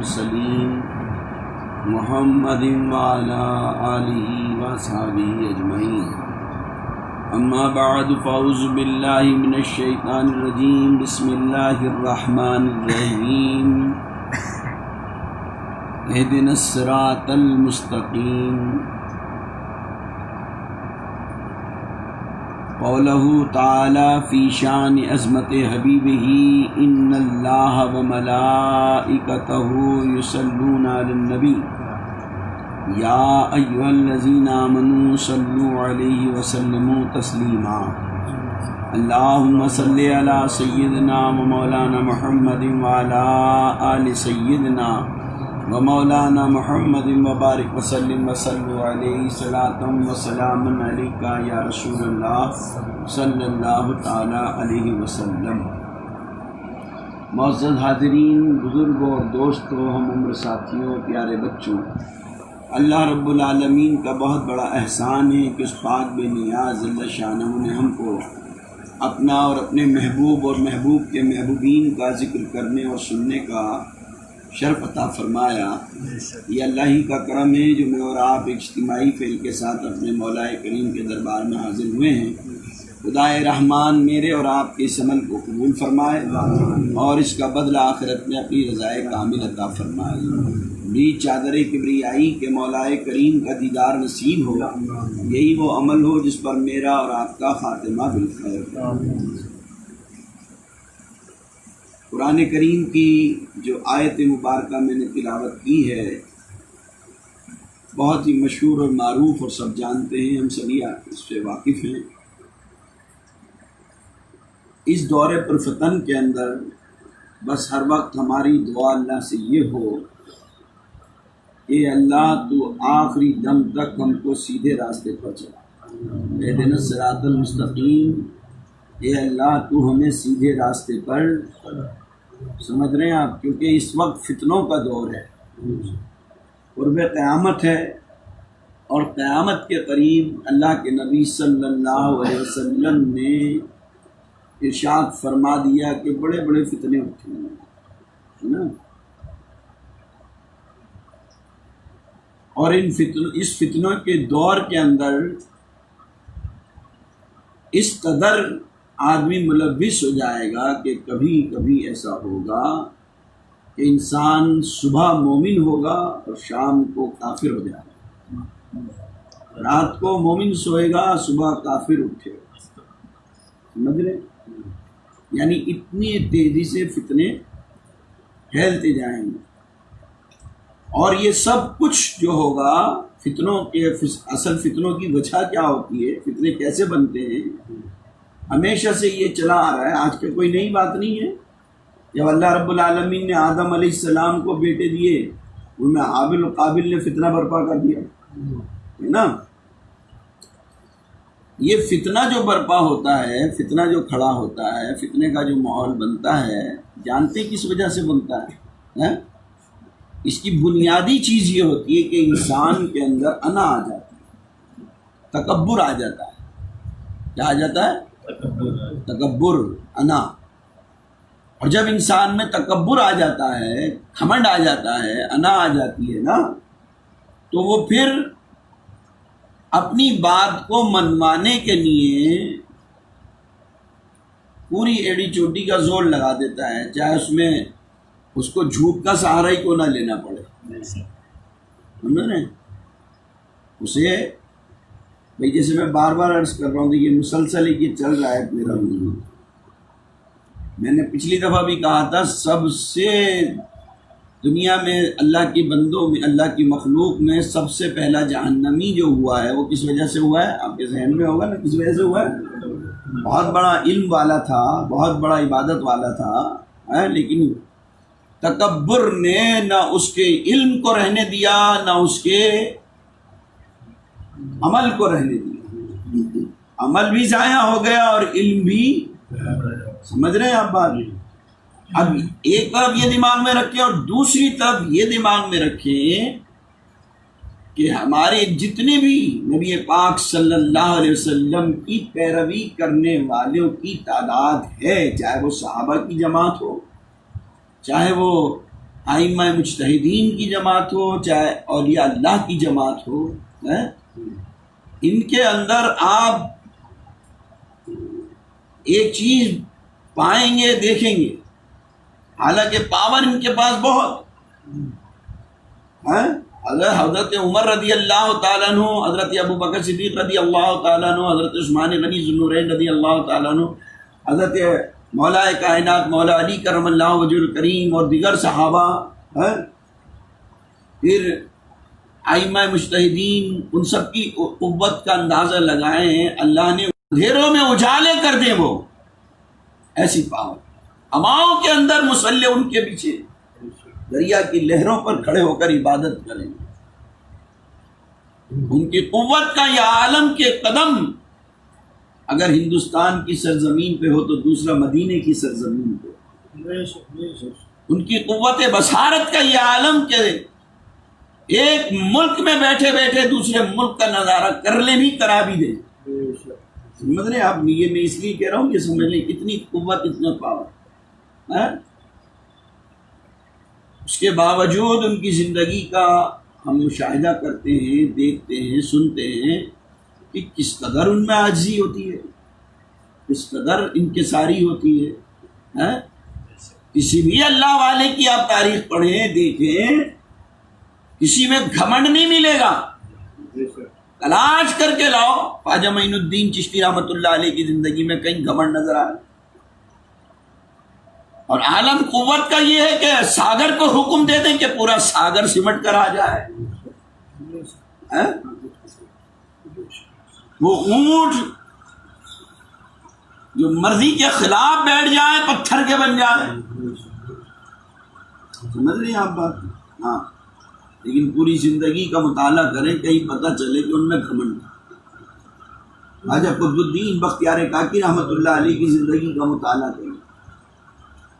المرسلين محمد وعلى آله وصحبه أجمعين أما بعد فأعوذ بالله من الشيطان الرجيم بسم الله الرحمن الرحيم اهدنا الصراط المستقيم قوله تعالى في شان عظمت حبيبه إن الله وملائكته يصلون على النبي يا أيها الذين آمنوا صلوا عليه وسلموا تسليما اللهم صل على سيدنا ومولانا محمد وعلى آل سيدنا ومولانا محمد وبارک وسلم وصلوا علیہ صلاۃ وسلام علیک یا رسول اللہ صلی اللہ تعالی علیہ وسلم۔ معزز حاضرین، بزرگوں اور دوستوں، ہم عمر ساتھیوں، پیارے بچوں، اللہ رب العالمین کا بہت بڑا احسان ہے کہ اس پاک بے نیاز اللہ شانہ نے ہم کو اپنا اور اپنے محبوب اور محبوب کے محبوبین کا ذکر کرنے اور سننے کا شرف عطا فرمایا۔ یہ اللہ ہی کا کرم ہے جو میں اور آپ ایک اجتماعی فعل کے ساتھ اپنے مولا کریم کے دربار میں حاضر ہوئے ہیں۔ خدائے رحمان میرے اور آپ کے اس عمل کو قبول فرمائے اور اس کا بدلہ آخرت میں اپنی رضائے کامل عطا فرمائے۔ بھی چادر کبریائی کے مولا کریم کا دیدار نصیب ہو، یہی وہ عمل ہو جس پر میرا اور آپ کا خاتمہ بالخیر ہو۔ قرآن کریم کی جو آیت مبارکہ میں نے تلاوت کی ہے بہت ہی مشہور اور معروف اور سب جانتے ہیں، ہم سبھی اس سے واقف ہیں۔ اس دور پرفتن کے اندر بس ہر وقت ہماری دعا اللہ سے یہ ہو کہ اللہ تو آخری دم تک ہم کو سیدھے راستے پر چلا، اہدنا الصراط المستقیم، اے اللہ تو ہمیں سیدھے راستے پر، سمجھ رہے ہیں آپ، کیونکہ اس وقت فتنوں کا دور ہے، قرب قیامت ہے، اور قیامت کے قریب اللہ کے نبی صلی اللہ علیہ وسلم نے ارشاد فرما دیا کہ بڑے بڑے فتنے اٹھیں گے، ہے نا، اور اس فتنوں کے دور کے اندر اس قدر آدمی ملوث ہو جائے گا کہ کبھی کبھی ایسا ہوگا کہ انسان صبح مومن ہوگا اور شام کو کافر ہو جائے گا، رات کو مومن سوئے گا، صبح کافر اٹھے گا، سمجھ رہے؟ یعنی اتنی تیزی سے فتنے پھیلتے جائیں گے، اور یہ سب کچھ جو ہوگا فتنوں کے اصل فتنوں کی وجہ کیا ہوتی ہے، فتنے کیسے بنتے ہیں، ہمیشہ سے یہ چلا آ رہا ہے، آج کا کوئی نئی بات نہیں ہے۔ جب اللہ رب العالمین نے آدم علیہ السلام کو بیٹے دیے، ان میں حابل و قابل نے فتنہ برپا کر دیا، ہے نا۔ یہ فتنہ جو برپا ہوتا ہے، فتنہ جو کھڑا ہوتا ہے، فتنے کا جو ماحول بنتا ہے، جانتے کس وجہ سے بنتا ہے؟ اس کی بنیادی چیز یہ ہوتی ہے کہ انسان کے اندر انا آ جاتا ہے، تکبر آ جاتا ہے۔ کیا آ جاتا ہے؟ تکبر، انا۔ اور جب انسان میں تکبر آ جاتا ہے، گھمنڈ آ جاتا ہے، انا آ جاتی ہے نا، تو وہ پھر اپنی بات کو منوانے کے لیے پوری ایڑی چوٹی کا زور لگا دیتا ہے، چاہے اس میں اس کو جھوٹ کا سہارا ہی کو نہ لینا پڑے، سمجھ رہے ہیں؟ اسے بھئی جیسے میں بار بار عرض کر رہا ہوں، دیکھیے مسلسل یہ چل رہا ہے میرا موضوع، میں نے پچھلی دفعہ بھی کہا تھا، سب سے دنیا میں اللہ کی بندوں میں، اللہ کی مخلوق میں سب سے پہلا جہنمی جو ہوا ہے وہ کس وجہ سے ہوا ہے؟ آپ کے ذہن میں ہوگا نا کس وجہ سے ہوا ہے؟ بہت بڑا علم والا تھا، بہت بڑا عبادت والا تھا، لیکن تکبر نے نہ اس کے علم کو رہنے دیا، نہ اس کے عمل کو رہنے دیا، عمل بھی ضائع ہو گیا اور علم بھی، سمجھ رہے ہیں آپ بات؟ اب ایک طرف یہ دماغ میں رکھیں اور دوسری طرف یہ دماغ میں رکھیں کہ ہمارے جتنے بھی نبی پاک صلی اللہ علیہ وسلم کی پیروی کرنے والوں کی تعداد ہے، چاہے وہ صحابہ کی جماعت ہو، چاہے وہ ائمہ مجتہدین کی جماعت ہو چاہے اولیاء اللہ کی جماعت ہو، ان کے اندر آپ ایک چیز پائیں گے، دیکھیں گے، حالانکہ پاور ان کے پاس بہت ہے۔ حضرت عمر رضی اللہ تعالیٰ عنہ، حضرت ابو بکر صدیق رضی اللہ تعالیٰ عنہ، حضرت عثمان غنی ذو النورین رضی اللہ تعالیٰ عنہ، حضرت مولا کائنات مولا علی کرم اللہ وجہ الکریم اور دیگر صحابہ، پھر ائمہ مجتہدین، ان سب کی قوت کا اندازہ لگائے ہیں۔ اللہ نے اندھیروں میں اجالے کر دیں، وہ ایسی پاور، ہواؤں کے اندر مسلح ان کے پیچھے، دریا کی لہروں پر کھڑے ہو کر عبادت کریں۔ ان کی قوت کا یہ عالم کے قدم اگر ہندوستان کی سرزمین پہ ہو تو دوسرا مدینے کی سرزمین پہ۔ ان کی قوت بصارت کا یہ عالم کہ ایک ملک میں بیٹھے بیٹھے دوسرے ملک کا نظارہ کر لیں بھی، کرا بھی دیں۔ سمجھ رہے آپ؟ یہ میں اس لیے کہہ رہا ہوں کہ سمجھ لیں کتنی قوت، اتنا پاور۔ اس کے باوجود ان کی زندگی کا ہم مشاہدہ کرتے ہیں، دیکھتے ہیں، سنتے ہیں کہ کس قدر ان میں عاجزی ہوتی ہے، کس قدر انکساری ہوتی ہے۔ کسی بھی اللہ والے کی آپ تاریخ پڑھیں، دیکھیں، کسی میں گھمنڈ نہیں ملے گا۔ تلاش کر کے لاؤ خواجہ معین الدین چشتی رحمۃ اللہ علیہ کی زندگی میں کہیں گھمنڈ نظر آئے۔ اور عالم قوت کا یہ ہے کہ ساگر کو حکم دے دیں کہ پورا ساگر سمٹ کر آ جائے۔ وہ اونٹ جو مرضی کے خلاف بیٹھ جائے، پتھر کے بن جائے۔ سمجھ رہے ہیں آپ بات؟ ہاں، لیکن پوری زندگی کا مطالعہ کریں، کہیں پتہ چلے کہ ان میں گھمنڈ۔ خواجہ قطب الدین بختیار کاکی رحمۃ اللہ علیہ کی زندگی کا مطالعہ کریں،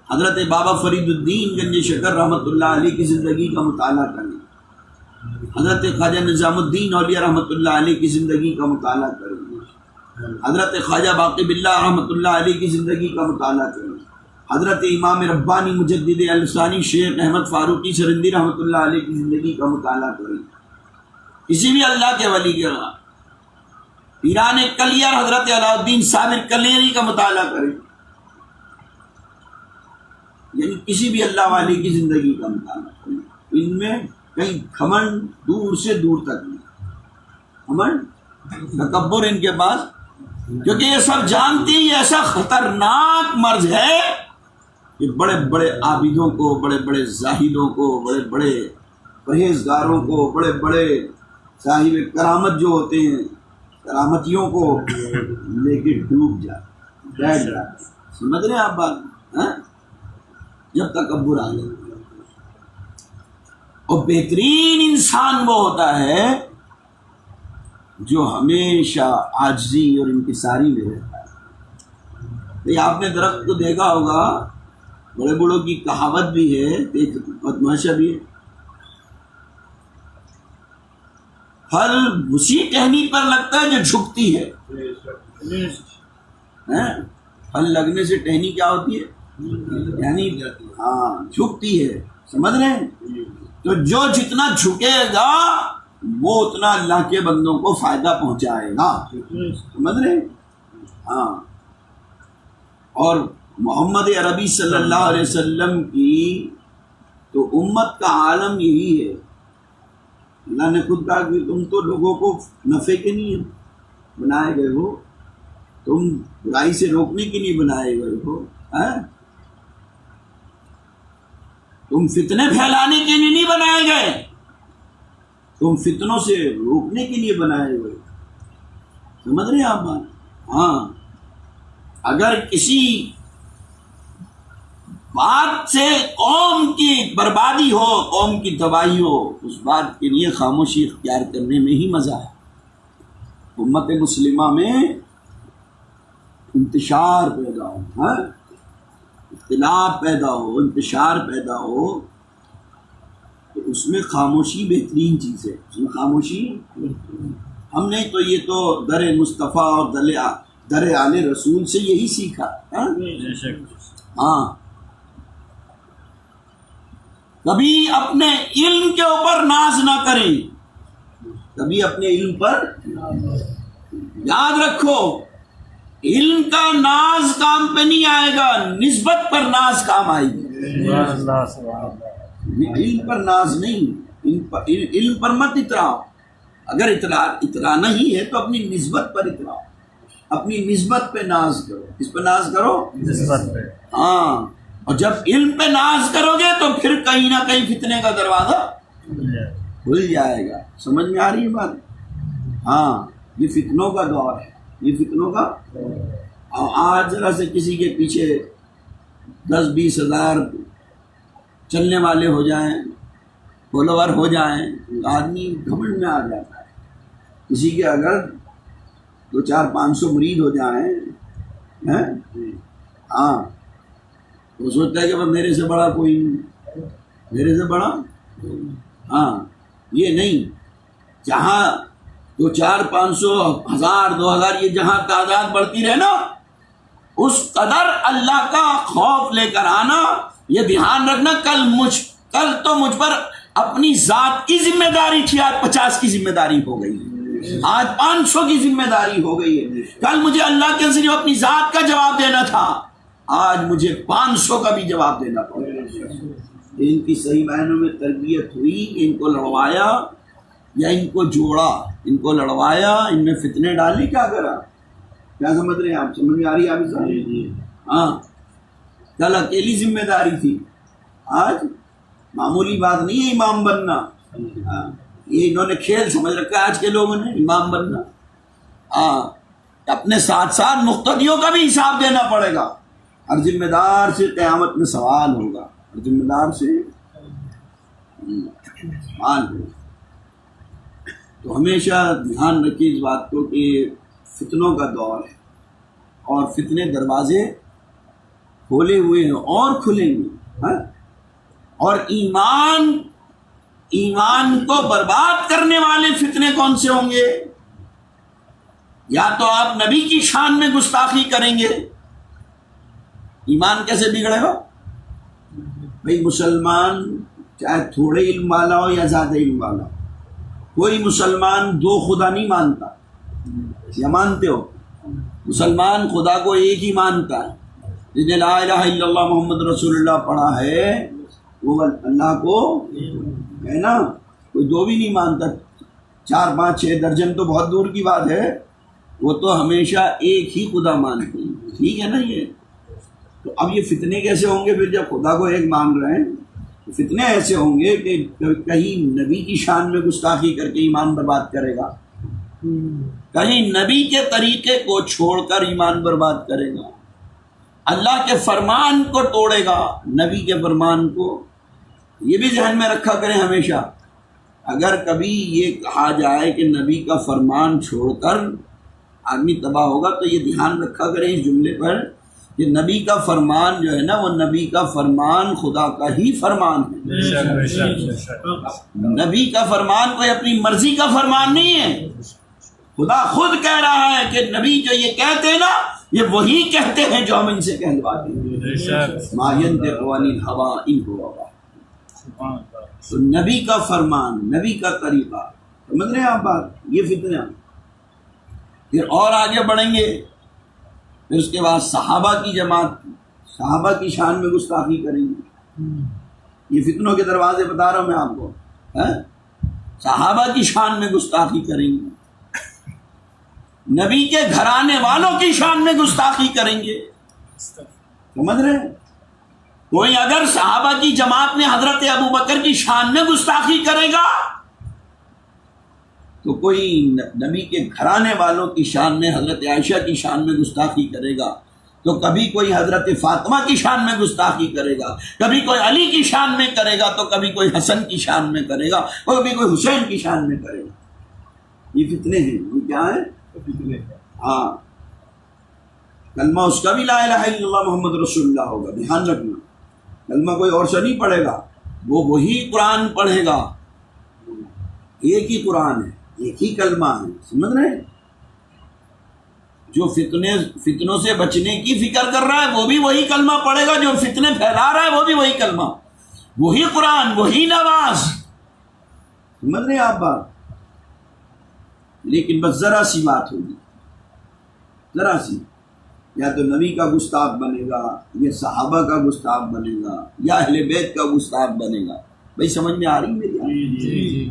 حضرت بابا فرید الدین گنج شکر رحمۃ اللہ علیہ کی زندگی کا مطالعہ کریں، حضرت خواجہ نظام الدین اولیاء رحمۃ اللہ علیہ کی زندگی کا مطالعہ کریں، حضرت خواجہ باقی باللہ رحمۃ اللہ علیہ کی زندگی کا مطالعہ کریں، حضرت امام ربانی مجدد الثانی شیخ احمد فاروقی سرندی رحمۃ اللہ علیہ کی زندگی کا مطالعہ کریں۔ کسی بھی اللہ کے ولی کے پیران کلیار حضرت علاء الدین صابر کلیری کا مطالعہ کریں، یعنی کسی بھی اللہ والے کی زندگی کا مطالعہ کریں۔ ان میں کہیں گھمنڈ دور سے دور تک نہیں، گھمنڈ تکبر ان کے پاس، کیونکہ یہ سب جانتے ہیں یہ ایسا خطرناک مرض ہے کہ بڑے بڑے عابدوں کو، بڑے بڑے زاہدوں کو، بڑے بڑے پرہیزگاروں کو، بڑے بڑے صاحب کرامت جو ہوتے ہیں، کرامتیوں کو لے کے ڈوب جاتے، بیٹھ جاتے۔ سمجھ رہے ہیں آپ بات؟ جب تکبر آ جائے، اور بہترین انسان وہ ہوتا ہے جو ہمیشہ عاجزی اور انکساری میں رہتا ہے۔ آپ نے درخت کو دیکھا ہوگا، بڑے بڑوں کی کہاوت بھی ہے، ایک بدماشا بھی ہے، پھل اسی ٹہنی پر لگتا ہے جو جھکتی ہے۔ پھل لگنے سے ٹہنی کیا ہوتی ہے؟ یعنی ہاں، جھکتی ہے۔ سمجھ رہے ہیں؟ تو جو جتنا جھکے گا وہ اتنا اللہ کے بندوں کو فائدہ پہنچائے گا۔ سمجھ رہے ہیں؟ ہاں، اور محمد عربی صلی اللہ علیہ وسلم کی تو امت کا عالم یہی ہے۔ اللہ نے خود کہا کہ تم تو لوگوں کو نفع کے لیے بنائے گئے ہو، تم برائی سے روکنے کے لیے بنائے گئے ہو، تم فتنے پھیلانے کے لیے نہیں بنائے گئے، تم فتنوں سے روکنے کے لیے بنائے گئے۔ سمجھ رہے ہیں آپ بات؟ ہاں، اگر کسی بات سے قوم کی بربادی ہو، قوم کی تباہی ہو، اس بات کے لیے خاموشی اختیار کرنے میں ہی مزہ ہے۔ امت مسلمہ میں انتشار پیدا ہو، اختلاف پیدا ہو، انتشار پیدا ہو، تو اس میں خاموشی بہترین چیز ہے۔ اس میں خاموشی، ہم نے تو یہ تو در مصطفیٰ اور در آل رسول سے یہی سیکھا۔ ہاں، کبھی اپنے علم کے اوپر ناز نہ کریں، کبھی اپنے علم پر یاد رکھو، علم کا ناز کام پہ نہیں آئے گا، نسبت پر ناز کام آئے گی۔ علم پر ناز نہیں، علم پر مت اتراؤ، اگر اترانا ہی ہے تو اپنی نسبت پر اتراؤ، اپنی نسبت پہ ناز کرو۔ کس پہ ناز کرو؟ نسبت پہ۔ ہاں، اور جب علم پہ ناز کرو گے تو پھر کہیں نہ کہیں فتنے کا دروازہ کھل جائے گا۔ سمجھ میں آ رہی ہے بات؟ ہاں، یہ فتنوں کا دور ہے، یہ فتنوں کا۔ آج ذرا سے کسی کے پیچھے 10-20 ہزار چلنے والے ہو جائیں، فالوور ہو جائیں، آدمی گھمنڈ میں آ جاتا ہے۔ کسی کے اگر 200-400-500 مرید ہو جائیں، ہاں، وہ سوچتا ہے کہ میرے سے بڑا کوئی نہیں، میرے سے بڑا، ہاں، یہ نہیں۔ جہاں 200-400-500-1000-2000 یہ جہاں تعداد بڑھتی رہے نا، اس قدر اللہ کا خوف لے کر آنا۔ یہ دھیان رکھنا، کل تو مجھ پر اپنی ذات کی ذمہ داری تھی، آج 50 کی ذمہ داری ہو گئی، آج 500 کی ذمہ داری ہو گئی ہے۔ کل مجھے اللہ کے ذریعے اپنی ذات کا جواب دینا تھا، آج مجھے 500 کا بھی جواب دینا پڑے گا۔ ان کی صحیح معنوں میں تربیت ہوئی، ان کو لڑوایا یا ان کو جوڑا؟ ان کو لڑوایا، ان میں فتنے ڈالے، کیا کرا؟ کیا سمجھ رہے ہیں آپ؟ سمجھ میں آ رہی ہے آپ صاحب؟ ہاں، کل اکیلی ذمہ داری تھی، آج معمولی بات نہیں ہے امام بننا۔ یہ انہوں نے کھیل سمجھ رکھا ہے آج کے لوگوں نے، امام بننا۔ ہاں، اپنے ساتھ ساتھ مقتدیوں کا بھی حساب دینا پڑے گا۔ ہر ذمہ دار سے قیامت میں سوال ہوگا، ہر ذمہ دار سے سوال ہوگا۔ تو ہمیشہ دھیان رکھیے اس بات کو کہ فتنوں کا دور ہے، اور فتنے دروازے کھولے ہوئے ہیں اور کھلیں گے۔ اور ایمان کو برباد کرنے والے فتنے کون سے ہوں گے؟ یا تو آپ نبی کی شان میں گستاخی کریں گے، ایمان کیسے بگڑے گا؟ بھئی مسلمان چاہے تھوڑے علم والا ہو یا زیادہ علم والا ہو، کوئی مسلمان دو خدا نہیں مانتا، یا مانتے ہو؟ مسلمان خدا کو ایک ہی مانتا ہے، جس نے لا الہ الا اللہ محمد رسول اللہ پڑھا ہے وہ اللہ کو ہے نا، کوئی دو بھی نہیں مانتا، 4-5-6 درجن تو بہت دور کی بات ہے، وہ تو ہمیشہ ایک ہی خدا مانتے ہیں۔ ٹھیک ہے نا؟ یہ تو اب یہ فتنے کیسے ہوں گے پھر؟ جب خدا کو ایک مان رہے ہیں تو فتنے ایسے ہوں گے کہ کہیں نبی کی شان میں گستاخی کر کے ایمان برباد کرے گا، کہیں نبی کے طریقے کو چھوڑ کر ایمان برباد کرے گا، اللہ کے فرمان کو توڑے گا، نبی کے فرمان کو۔ یہ بھی ذہن میں رکھا کریں ہمیشہ، اگر کبھی یہ کہا جائے کہ نبی کا فرمان چھوڑ کر آدمی تباہ ہوگا تو یہ دھیان رکھا کریں اس جملے پر کہ نبی کا فرمان جو ہے نا، وہ نبی کا فرمان خدا کا ہی فرمان ہے۔ نبی کا فرمان کوئی اپنی مرضی کا فرمان نہیں ہے، خدا خود کہہ رہا ہے کہ نبی جو یہ کہتے ہیں نا، یہ وہی کہتے ہیں جو ہم ان سے کہلواتے ہیں۔ ما ينطق عن الهوى ان هو الا تو نبی کا فرمان، نبی کا طریقہ، سمجھ رہے ہیں آپ بات؟ یہ فتنہ۔ پھر اور آگے بڑھیں گے، پھر اس کے بعد صحابہ کی جماعت، صحابہ کی شان میں گستاخی کریں گے۔ یہ فتنوں کے دروازے بتا رہا ہوں میں آپ کو، صحابہ کی شان میں گستاخی کریں گے، نبی کے گھرانے والوں کی شان میں گستاخی کریں گے، سمجھ رہے ہیں؟ کوئی اگر صحابہ کی جماعت میں حضرت ابوبکر کی شان میں گستاخی کرے گا تو کوئی نبی کے گھرانے والوں کی شان میں، حضرت عائشہ کی شان میں گستاخی کرے گا، تو کبھی کوئی حضرت فاطمہ کی شان میں گستاخی کرے گا، کبھی کوئی علی کی شان میں کرے گا، تو کبھی کوئی حسن کی شان میں کرے گا، اور کبھی کوئی حسین کی شان میں کرے گا۔ یہ فتنے ہیں، یہ کیا ہے؟ فتنے۔ ہاں، کلمہ اس کا بھی لا الہ الا اللہ محمد رسول اللہ ہوگا، دھیان رکھنا، کلمہ کوئی اور سے نہیں پڑھے گا، وہ وہی قرآن پڑھے گا، ایک ہی قرآن ہے، ایک ہی کلمہ ہے، سمجھ رہے ہیں؟ جو فتنوں سے بچنے کی فکر کر رہا ہے وہ بھی وہی کلمہ پڑھے گا، جو فتنے پھیلا رہا ہے وہ بھی وہی کلمہ۔ وہی قرآن، وہی نماز، سمجھ رہے ہیں آپ بات؟ لیکن بس ذرا سی بات ہوگی، ذرا سی، یا تو نبی کا گستاخ بنے گا، یا صحابہ کا گستاخ بنے گا، یا اہل بیت کا گستاخ بنے گا۔ بھائی سمجھ میں آ رہی میری؟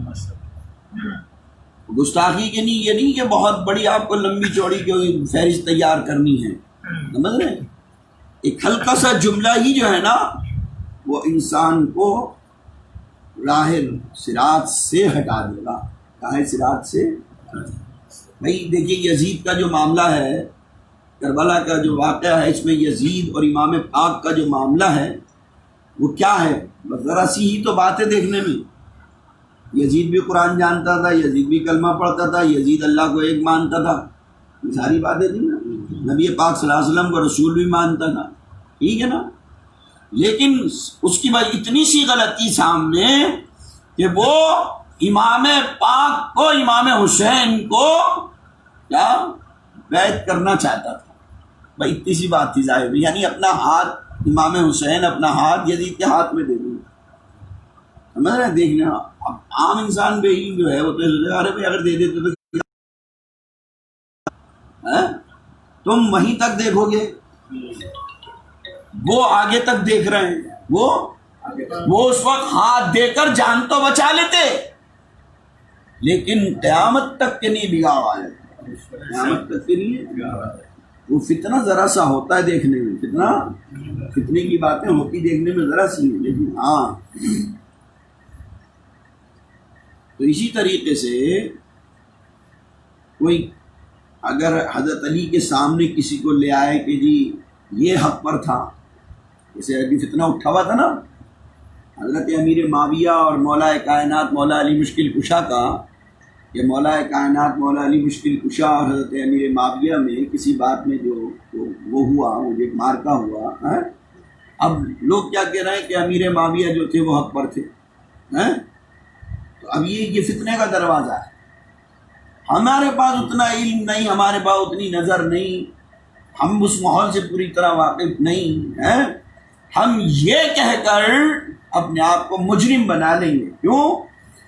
گستاخی کے نہیں، یہ نہیں کہ بہت بڑی آپ کو لمبی چوڑی کوئی فہرست تیار کرنی ہے، سمجھ رہے ہیں؟ ایک ہلکا سا جملہ ہی جو ہے نا وہ انسان کو راہ صراط سے ہٹا دے گا، راہ صراط سے۔ بھائی دیکھیے یزید کا جو معاملہ ہے، کربلا کا جو واقعہ ہے، اس میں یزید اور امام پاک کا جو معاملہ ہے وہ کیا ہے؟ بس ذرا سی ہی تو بات ہے دیکھنے میں۔ یزید بھی قرآن جانتا تھا، یزید بھی کلمہ پڑھتا تھا، یزید اللہ کو ایک مانتا تھا، یہ ساری باتیں تھیں نا۔ نبی پاک صلی اللہ علیہ وسلم کو رسول بھی مانتا تھا، ٹھیک ہے نا؟ لیکن اس کی بات اتنی سی غلطی سامنے کہ وہ امام پاک کو، امام حسین کو کیا بیعت کرنا چاہتا تھا۔ بھائی اتنی سی بات تھی ظاہر، یعنی اپنا ہاتھ امام حسین اپنا ہاتھ یزید کے ہاتھ میں دے دوں، سمجھ رہے ہیں؟ دیکھنا اب عام انسان بے علم جو ہے وہ تو ارے بھائی اگر دے دیتے تو تم وہیں تک دیکھو گے، وہ آگے تک دیکھ رہے ہیں، وہ اس وقت ہاتھ دے کر جان تو بچا لیتے، لیکن قیامت تک کے نہیں بگاڑ آئے، قیامت تک کے لیے وہ فتنہ ذرا سا ہوتا ہے دیکھنے میں، فتنے کی باتیں ہوتی دیکھنے میں ذرا سی ہیں، لیکن ہاں۔ تو اسی طریقے سے کوئی اگر حضرت علی کے سامنے کسی کو لے آئے کہ جی یہ حق پر تھا، جیسے ابھی فتنہ اٹھا ہوا تھا نا حضرت امیر معاویہ اور مولا کائنات مولا علی مشکل کشا کا، کہ مولا کائنات مولا علی مشکل کشا اور حضرت امیر معاویہ میں کسی بات میں جو وہ ہوا، وہ ایک مارکا ہوا ہے۔ اب لوگ کیا کہہ رہے ہیں کہ امیر معاویہ جو تھے وہ حق پر تھے، تو اب یہ فتنے کا دروازہ ہے۔ ہمارے پاس اتنا علم نہیں، ہمارے پاس اتنی نظر نہیں، ہم اس ماحول سے پوری طرح واقف نہیں ہیں، ہم یہ کہہ کر اپنے آپ کو مجرم بنا لیں گے۔ کیوں؟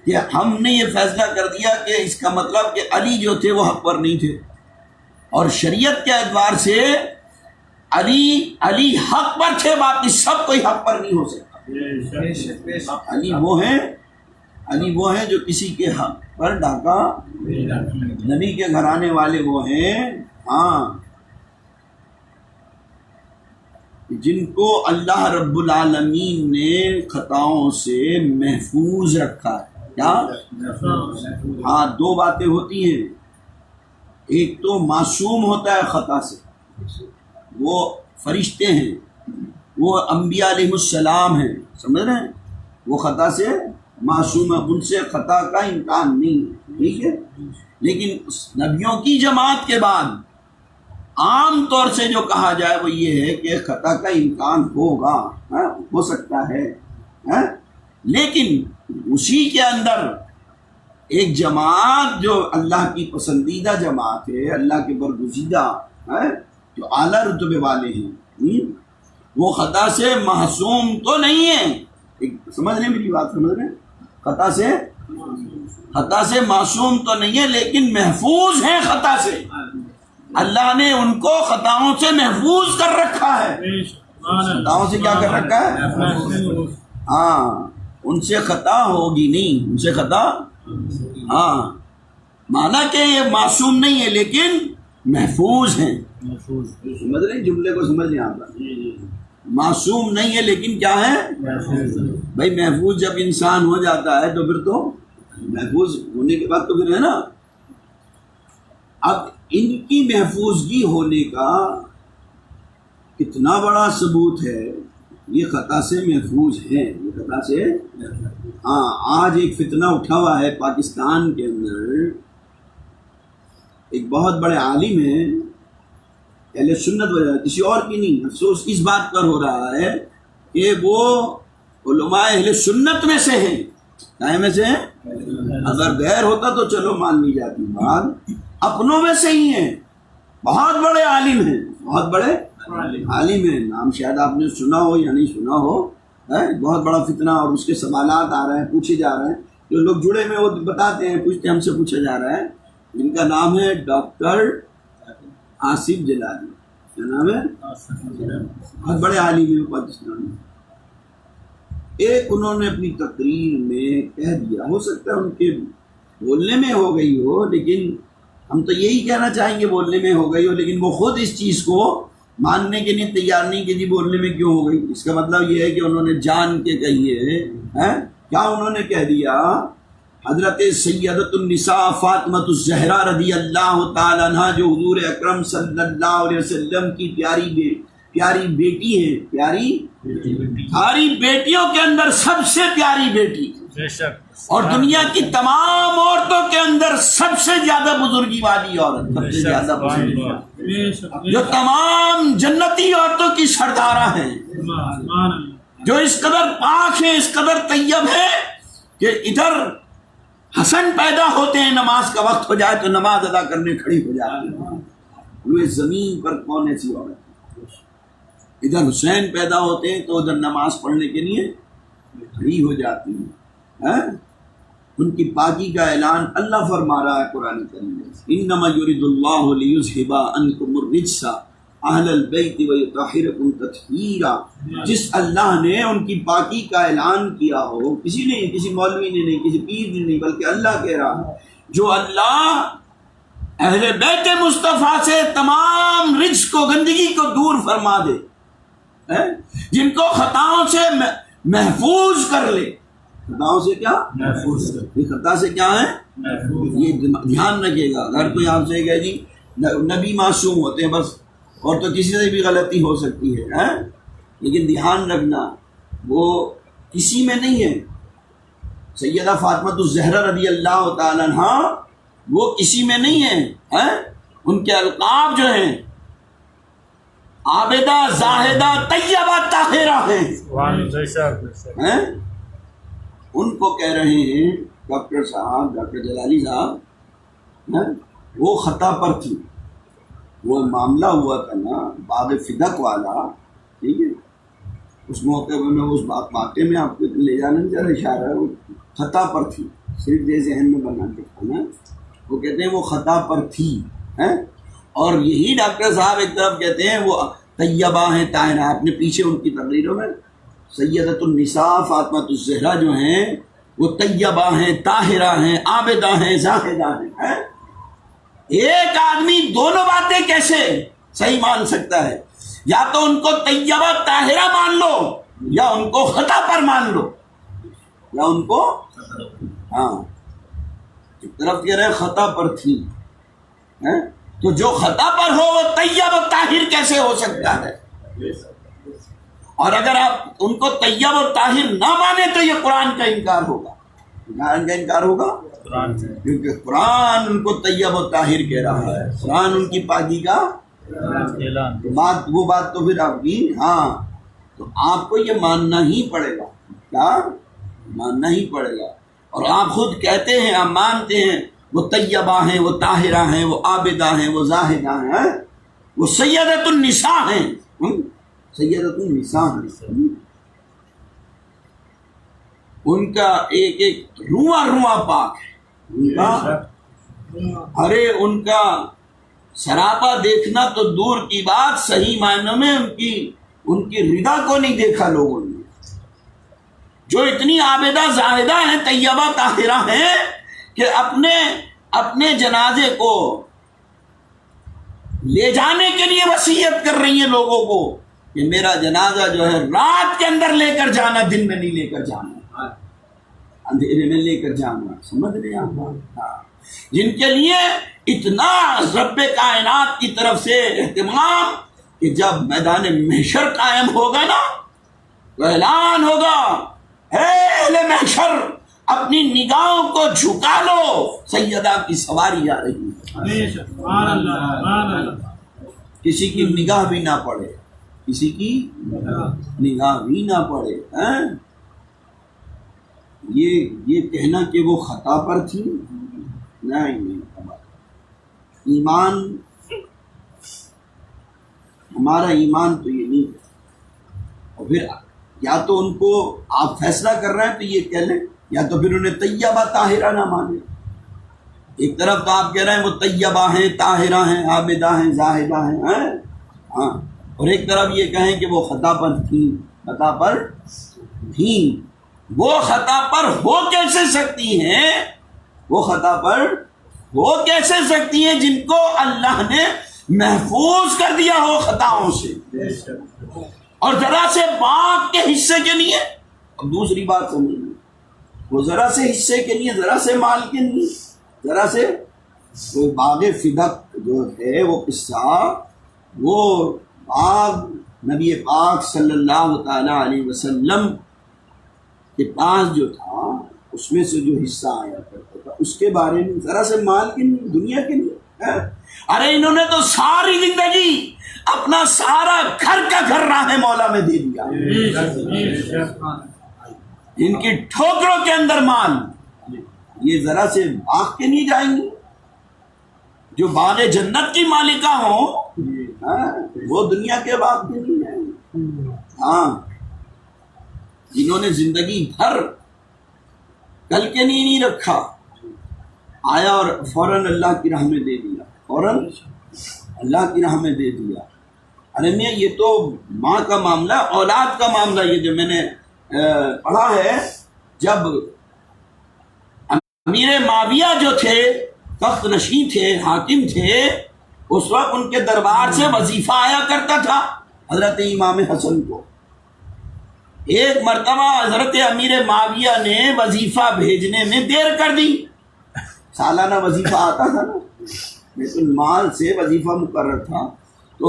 کہ ہم نے یہ فیصلہ کر دیا کہ اس کا مطلب کہ علی جو تھے وہ حق پر نہیں تھے، اور شریعت کے اعتبار سے علی حق پر تھے، باقی سب کوئی حق پر نہیں ہو سکتا۔ علی وہ ہیں جو کسی کے حق پر ڈاکہ، نبی کے گھرانے والے وہ ہیں ہاں جن کو اللہ رب العالمین نے خطاؤں سے محفوظ رکھا ہے۔ کیا؟ ہاں، دو باتیں ہوتی ہیں، ایک تو معصوم ہوتا ہے خطا سے، وہ فرشتے ہیں، وہ انبیاء علیہ السلام ہیں، سمجھ رہے ہیں؟ وہ خطا سے معصوم ہے، ان سے خطا کا امکان نہیں ہے، ٹھیک ہے؟ لیکن نبیوں کی جماعت کے بعد عام طور سے جو کہا جائے وہ یہ ہے کہ خطا کا امکان ہوگا، ہو سکتا ہے، لیکن اسی کے اندر ایک جماعت جو اللہ کی پسندیدہ جماعت ہے، اللہ کے برگزیدہ جو اعلیٰ رتبے والے ہیں، وہ خطا سے معصوم تو نہیں ہے۔ سمجھ رہے ہیں میری بات؟ سمجھ رہے ہیں؟ خطا سے معصوم تو نہیں ہے، لیکن محفوظ ہیں خطا سے۔ اللہ نے ان کو خطاؤں سے محفوظ کر رکھا ہے۔ خطاؤں سے کیا کر رکھا ہے؟ ہاں، ان سے خطا ہوگی نہیں، ان سے خطا، ہاں، مانا کہ یہ معصوم نہیں ہے لیکن محفوظ ہیں۔ سمجھ رہے ہیں جملے کو؟ سمجھ لیں آپ، معصوم نہیں ہے لیکن کیا ہے؟ بھائی محفوظ جب انسان ہو جاتا ہے تو پھر تو محفوظ ہونے کے بعد تو پھر ہے نا۔ اب ان کی محفوظگی ہونے کا کتنا بڑا ثبوت ہے، یہ خطا سے محفوظ ہیں، یہ خطا سے۔ ہاں، آج ایک فتنہ اٹھا ہوا ہے پاکستان کے اندر، ایک بہت بڑے عالم ہیں اہل سنت وجہ، کسی اور کی نہیں، افسوس اس بات پر ہو رہا ہے کہ وہ علماء اہل سنت میں سے ہیں۔ کائیں میں سے ہیں؟ اگر غیر ہوتا تو چلو مان لی جاتی بات، اپنوں میں سے ہی ہیں، بہت بڑے عالم ہیں، بہت بڑے عالم ہیں، نام شاید آپ نے سنا ہو یا نہیں سنا ہو، بہت بڑا فتنہ، اور اس کے سوالات آ رہے ہیں، پوچھے جا رہے ہیں، جو لوگ جڑے میں وہ بتاتے ہیں، پوچھتے ہم سے پوچھا جا رہا ہے، جن کا نام ہے ڈاکٹر آصف جلالی. کیا نام ہے؟ بہت بڑے عالم ہیں پاکستان میں. ایک انہوں نے اپنی تقریر میں کہہ دیا، ہو سکتا ہے ان کے بولنے میں ہو گئی ہو، لیکن ہم تو یہی کہنا چاہیں گے بولنے میں ہو گئی ہو، لیکن وہ خود اس چیز کو ماننے کے لیے تیار نہیں کہ جی بولنے میں کیوں ہو گئی. اس کا مطلب یہ ہے کہ انہوں نے جان کے کہی ہے. کیا انہوں نے کہہ دیا؟ حضرت سیدۃ النساء فاطمۃ الزہرا رضی اللہ تعالیٰ عنہ، جو حضور اکرم صلی اللہ علیہ وسلم کی پیاری بیٹی ہے، پیاری بیٹیوں کے اندر سب سے پیاری بیٹی، اور دنیا کی تمام عورتوں کے اندر سب سے زیادہ بزرگی والی عورت، سب سے زیادہ بزرگی، جو تمام جنتی عورتوں کی سردارہ ہیں، جو اس قدر پاک ہیں، اس قدر طیب ہے کہ ادھر حسن پیدا ہوتے ہیں، نماز کا وقت ہو جائے تو نماز ادا کرنے کھڑی ہو جاتی ہیں. روئے زمین پر کون ایسی عورت ہے؟ ادھر حسین پیدا ہوتے ہیں تو ادھر نماز پڑھنے کے لیے کھڑی ہو جاتی ہیں. ان کی پاکی کا اعلان اللہ فرما رہا ہے قرآن کریم میں، انما یرید اللہ لیذھب عنکم الرجس اہل البیت ویطہرکم تطہیرا. جس اللہ نے ان کی پاکی کا اعلان کیا ہو، کسی نے، کسی مولوی نے نہیں، کسی پیر نے نہیں، بلکہ اللہ کہہ رہا ہے، جو اللہ اہل بیت مصطفیٰ سے تمام رجس کو، گندگی کو دور فرما دے، جن کو خطاؤں سے محفوظ کر لے. خطاؤں سے کیا محفوظ کر لے. خطا سے کیا ہے محفوظ. یہ دھیان رکھیے گا. اگر کوئی آپ سے کہے جی نبی معصوم ہوتے ہیں بس، اور تو کسی سے بھی غلطی ہو سکتی ہے، لیکن دھیان رکھنا وہ کسی میں نہیں ہے. سیدہ فاطمۃ الزہرا رضی اللہ تعالیٰ عنہ وہ کسی میں نہیں ہے. ان کے القاب جو ہیں عابدہ، زاہدہ، طیبہ، طاہرہ ہیں. ان کو کہہ رہے ہیں ڈاکٹر صاحب، ڈاکٹر جلالی صاحب، وہ خطا پر تھی. وہ معاملہ ہوا تھا نا باب فدق والا، ٹھیک ہے، اس موقع میں میں اس واقعے میں آپ کو لے جانا نہیں چاہ رہا، اشارہ ہے، وہ خطا پر تھی، صرف یہ ذہن میں بنا کے کھانا. وہ کہتے ہیں وہ خطا پر تھی. اور یہی ڈاکٹر صاحب ایک طرف کہتے ہیں وہ طیبہ ہیں، طاہرہ. آپ نے پیچھے ان کی تقریروں میں سیدۃ النساء فاطمۃ الزہرا جو ہیں وہ طیبہ ہیں، طاہرہ ہیں، عابدہ ہیں، زاہدہ ہیں. ایک آدمی دونوں باتیں کیسے صحیح مان سکتا ہے؟ یا تو ان کو طیبہ طاہرہ مان لو، یا ان کو خطا پر مان لو، یا ان کو ایک طرف کہہ رہے خطا پر تھی، تو جو خطا پر ہو وہ طیب و طاہر کیسے ہو سکتا ہے؟ اور اگر آپ ان کو طیب و طاہر نہ مانے تو یہ قرآن کا انکار ہوگا. قرآن کا انکار ہوگا، کیونکہ قرآن ان کو طیب و طاہر کہہ رہا ہے. قرآن ان کی پاکی کا بات، وہ بات تو پھر آپ کی، تو آپ کو یہ ماننا ہی پڑے گا. کیا ماننا ہی پڑے گا. اور آپ خود کہتے ہیں، آپ مانتے ہیں وہ طیبہ ہیں، وہ طاہرہ ہیں، وہ عابدہ ہیں، وہ زاہدہ ہیں، وہ سیدۃ النساء ہیں. سیدۃ النساء ہیں. ان کا ایک ایک رواں رواں پاک ہے. ان کا ارے ان کا سراپا دیکھنا تو دور کی بات، صحیح معنوں میں ان کی ردا کو نہیں دیکھا لوگوں نے. جو اتنی عابدہ زاہدہ ہیں، طیبہ طاہرہ ہیں کہ اپنے جنازے کو لے جانے کے لیے وصیت کر رہی ہیں لوگوں کو کہ میرا جنازہ جو ہے رات کے اندر لے کر جانا، دن میں نہیں لے کر جانا، اندھیرے میں لے کر جانا. سمجھ رہے آپ؟ جن کے لیے اتنا رب کائنات کی طرف سے اہتمام کہ جب میدان محشر قائم ہوگا نا تو اعلان ہوگا، اے اہل محشر اپنی نگاہوں کو جھکا لو، سیدہ کی سواری آ رہی ہے. کسی کی نگاہ بھی نہ پڑے، کسی کی نگاہ بھی نہ پڑے. یہ کہنا کہ وہ خطا پر تھی، نہیں. ایمان، ہمارا ایمان تو یہ نہیں ہے. اور پھر یا تو ان کو آپ فیصلہ کر رہے ہیں تو یہ کہہ لیں، یا تو پھر انہیں طیبہ طاہرہ نہ مانے۔ ایک طرف تو آپ کہہ رہے ہیں وہ طیبہ ہیں، طاہرہ ہیں، عابدہ ہیں، زاہدہ ہیں، ہاں، اور ایک طرف یہ کہیں کہ وہ خطا پر تھیں، خطا پر تھیں۔ وہ خطا پر ہو کیسے سکتی ہیں؟ وہ خطا پر ہو کیسے سکتی ہیں جن کو اللہ نے محفوظ کر دیا ہو خطاؤں سے، اور ذرا سے باغ کے حصے کے لیے؟ اب دوسری بات سمجھیں، وہ ذرا سے حصے کے لیے، ذرا سے مال کے لیے، ذرا سے وہ باغ فدق جو ہے وہ قصہ، وہ باغ نبی پاک صلی اللہ تعالی علیہ وسلم کے پاس جو تھا اس میں سے جو حصہ آیا کرتا تھا، اس کے بارے میں ذرا سے مال کے لیے، دنیا کے لیے؟ ارے انہوں نے تو ساری زندگی اپنا سارا گھر کا گھر راہ مولا میں دے دیا، ان کی ٹھوکروں کے اندر مال، یہ ذرا سے باغ کے لیے جائیں گے؟ جو باغ جنت کی مالکہ ہوں وہ دنیا کے باغ کے لیے جائیں گے؟ ہاں، جنہوں نے زندگی بھر کل کے لیے نہیں رکھا، آیا اور فوراً اللہ کی راہ میں دے دیا، فوراً اللہ کی راہ میں دے دیا۔ ارے میاں یہ تو ماں کا معاملہ، اولاد کا معاملہ، یہ جو میں نے پڑھا ہے، جب امیر معاویہ جو تھے، تخت نشین تھے، حاکم تھے، اس وقت ان کے دربار سے وظیفہ آیا کرتا تھا حضرت امام حسن کو۔ ایک مرتبہ حضرت امیر معاویہ نے وظیفہ بھیجنے میں دیر کر دی، سالانہ وظیفہ آتا تھا نا، بیت المال سے وظیفہ مقرر تھا، تو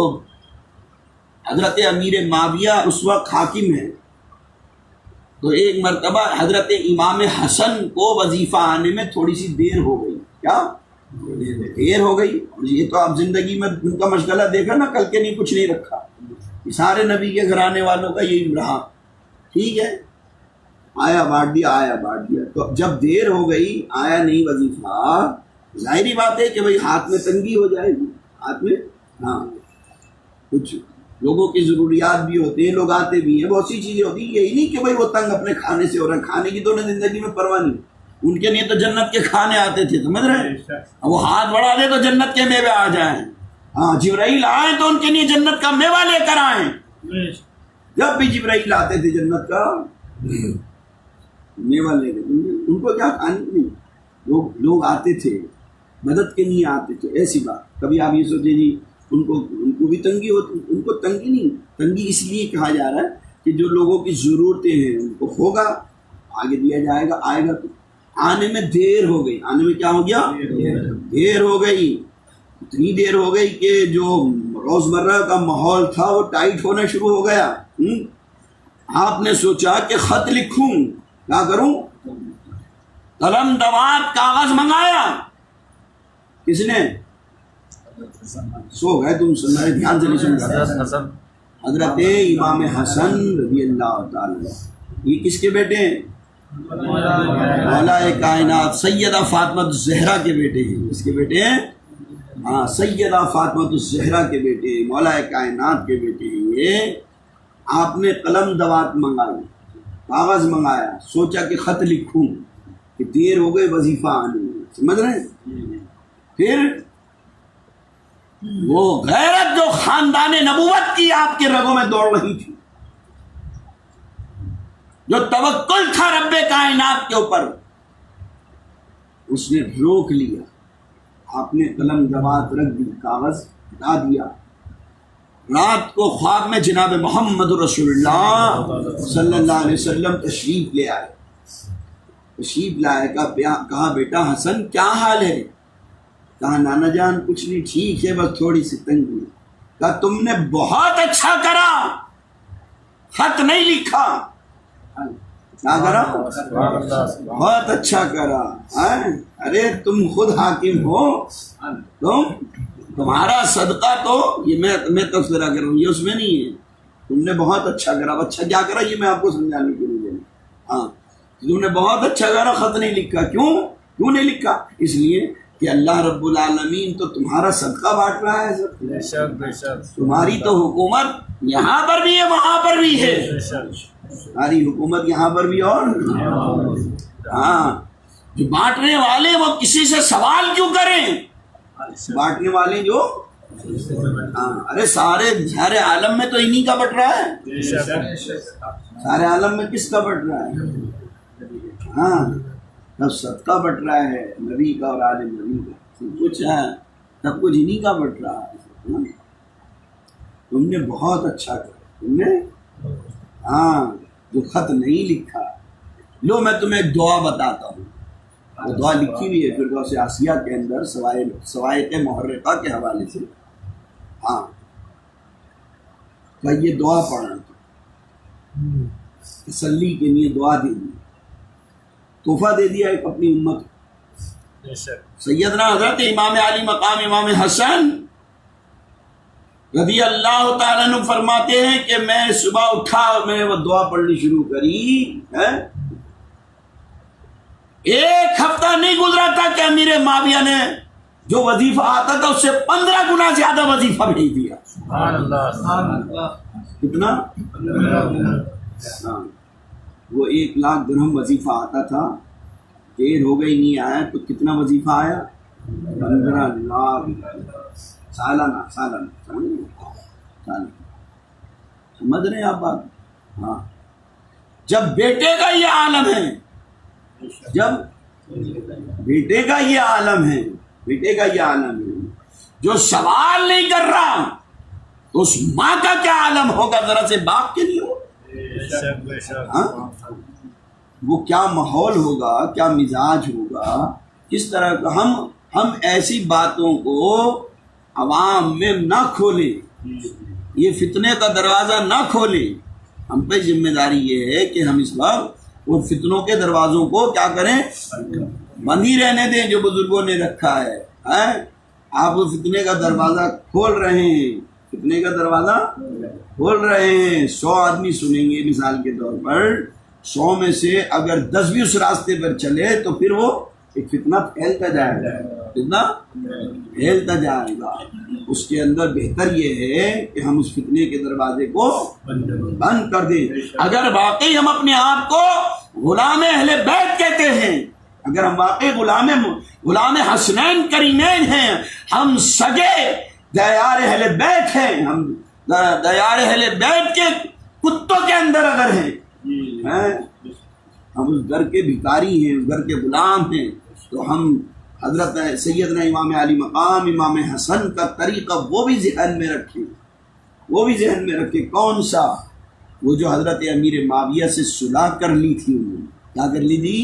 حضرت امیر معاویہ اس وقت حاکم ہے، تو ایک مرتبہ حضرت امام حسن کو وظیفہ آنے میں تھوڑی سی دیر ہو گئی۔ کیا دیر ہو گئی؟ یہ تو آپ زندگی میں ان کا مشغلہ دیکھا نا، کل کے نہیں کچھ نہیں رکھا، سارے نبی کے گھرانے والوں کا یہی رہا، ٹھیک ہے، آیا بانٹ دیا، آیا بانٹ دیا۔ تو جب دیر ہو گئی، آیا نہیں وظیفہ، ظاہری بات ہے کہ بھئی ہاتھ میں تنگی ہو جائے گی، ہاتھ میں، ہاں، کچھ لوگوں کی ضروریات بھی ہوتے ہیں، لوگ آتے بھی ہیں، بہت سی چیزیں ہوتی ہیں، یہی نہیں کہ بھئی وہ تنگ اپنے کھانے سے ہو رہا ہے، کھانے کی تو انہیں زندگی میں پرواہ نہیں، ان کے لیے تو جنت کے کھانے آتے تھے، سمجھ رہے ہیں؟ وہ ہاتھ بڑھا دے تو جنت کے میوے آ جائیں، ہاں، جبرائیل آئیں تو ان کے لیے جنت کا میوہ لے کر آئیں، جب بھی جبرائیل آتے تھے جنت کا میوہ لے کر، ان کو کیا کھانے نہیں، لوگ آتے تھے مدد کے لیے آتے تھے، ایسی بات۔ کبھی آپ یہ سوچیں جی ان کو بھی تنگی ہوتی، ان کو تنگی نہیں، تنگی اس لیے کہا جا رہا ہے کہ جو لوگوں کی ضرورتیں ہیں ان کو ہوگا، آگے دیا جائے گا، آئے گا، تو آنے میں دیر ہو گئی، آنے میں کیا ہو گیا؟ دیر ہو گئی، اتنی دیر ہو گئی کہ جو روزمرہ کا ماحول تھا وہ ٹائٹ ہونا شروع ہو گیا۔ آپ نے سوچا کہ خط لکھوں، کیا کروں؟ قلم دوات کاغذ منگایا، کس نے؟ سو گئے تم، سن رہے، دھیان سے نہیں سن رہے، حضرت امام حسن رضی اللہ تعالی، یہ کس کے بیٹے ہیں؟ مولا کائنات سیدہ فاطمہ الزہرا کے بیٹے ہیں۔ کس کے بیٹے ہیں؟ ہاں، سیدہ فاطمہ الزہرا کے بیٹے ہیں، مولا کائنات کے بیٹے ہیں یہ۔ آپ نے قلم دوات منگائی، کاغذ منگایا، سوچا کہ خط لکھوں کہ دیر ہو گئی وظیفہ آنے میں، سمجھ رہے ہیں؟ پھر وہ غیرت جو خاندان نبوت کی آپ کے رگوں میں دوڑ رہی تھی، جو توکل تھا رب کائنات کے اوپر، اس نے روک لیا۔ آپ نے قلم دوات رکھ دی، کاغذ ہٹا دیا۔ رات کو خواب میں جناب محمد رسول اللہ صلی اللہ علیہ وسلم تشریف لے آئے، تشریف لائے، کہا بیٹا حسن کیا حال ہے؟ کہا نانا جان کچھ نہیں، ٹھیک ہے، بس تھوڑی سی تنگی۔ کہا تم نے بہت اچھا کرا، خط نہیں لکھا۔ کیا کرا؟ بہت اچھا کرا۔ ارے تم خود حاکم ہو، تمہارا صدقہ تو یہ میں تذکرہ کر رہا ہوں، یہ اس میں نہیں ہے، تم نے بہت اچھا کرا۔ اچھا کیا کرا یہ میں آپ کو سمجھانے کے لیے، ہاں، تم نے بہت اچھا کرا، خط نہیں لکھا۔ کیوں نہیں لکھا؟ اس لیے کہ اللہ رب العالمین تو تمہارا صدقہ بانٹ رہا ہے، سب تمہاری تو حکومت یہاں پر بھی ہے، وہاں پر بھی ہے، ہماری حکومت یہاں پر بھی اور ہاں جو بانٹنے والے وہ کسی سے سوال کیوں کریں؟ بانٹنے والے جو ہاں ارے سارے عالم میں تو انہی کا بٹ رہا ہے، سارے عالم میں کس کا بٹ رہا ہے؟ ہاں سب صدقہ بٹ رہا ہے، نبی کا اور آل نبی کا سب کچھ ہے، سب کچھ انہی کا بٹ رہا ہے۔ تم نے بہت اچھا کیا، تم نے ہاں جو خط نہیں لکھا، لو میں تمہیں ایک دعا بتاتا ہوں، وہ دعا لکھی ہوئی ہے فردوس آسیہ کے اندر سوائق محرقہ کے حوالے سے۔ ہاں کہ یہ دعا پڑھنا تسلی کے لیے دعا دے دی، تحفہ دے دیا ایک اپنی امت کو۔ سیدنا حضرت امام علی مقام امام حسن رضی اللہ تعالیٰ عنہ فرماتے ہیں کہ میں صبح اٹھا، میں نے وہ دعا پڑھنی شروع کری، ایک ہفتہ نہیں گزرا تھا کہ امیر معاویہ نے جو وظیفہ آتا تھا اس سے 15 گنا زیادہ وظیفہ بھیج دیا۔ کتنا؟ ہاں وہ 1 لاکھ درہم وظیفہ آتا تھا، دیر ہو گئی نہیں آیا تو کتنا وظیفہ آیا؟ 15 لاکھ سالانہ۔ سمجھ رہے ہیں آپ بات؟ ہاں جب بیٹے کا یہ عالم ہے، جب بیٹے کا یہ عالم ہے، بیٹے کا یہ عالم ہے جو سوال نہیں کر رہا، تو اس ماں کا کیا عالم ہوگا ذرا سے باپ کے لیے ہو؟ ہاں وہ کیا ماحول ہوگا، کیا مزاج ہوگا، کس طرح کا۔ ہم ایسی باتوں کو عوام میں نہ کھولیں، یہ فتنے کا دروازہ نہ کھولیں۔ ہم پہ ذمہ داری یہ ہے کہ ہم اس وقت وہ فتنوں کے دروازوں کو کیا کریں؟ بند ہی رہنے دیں جو بزرگوں نے رکھا ہے۔ آپ وہ فتنے کا دروازہ کھول رہے ہیں، فتنے کا دروازہ کھول رہے ہیں۔ 100 آدمی سنیں گے مثال کے طور پر، 100 میں سے اگر 10 بھی اس راستے پر چلے تو پھر وہ ایک فتنہ پھیلتا جائے گا، فتنہ پھیلتا جائے گا۔ اس کے اندر بہتر یہ ہے کہ ہم اس فتنے کے دروازے کو بند کر دیں۔ اگر واقعی ہم اپنے آپ کو غلام اہل بیت کہتے ہیں، اگر ہم واقعی غلام حسنین کریمین ہیں، ہم سگے دیار اہل بیت ہیں، ہم دیار اہل بیت کے کتوں کے اندر اگر ہیں، ہم اس گھر کے بھکاری ہیں، اس گھر کے غلام ہیں، تو ہم حضرت سیدنا امام علی مقام امام حسن کا طریقہ وہ بھی ذہن میں رکھیں، وہ بھی ذہن میں رکھیں۔ کون سا؟ وہ جو حضرت امیر معاویہ سے صلح کر لی تھی، انہوں نے کیا کر لی تھی؟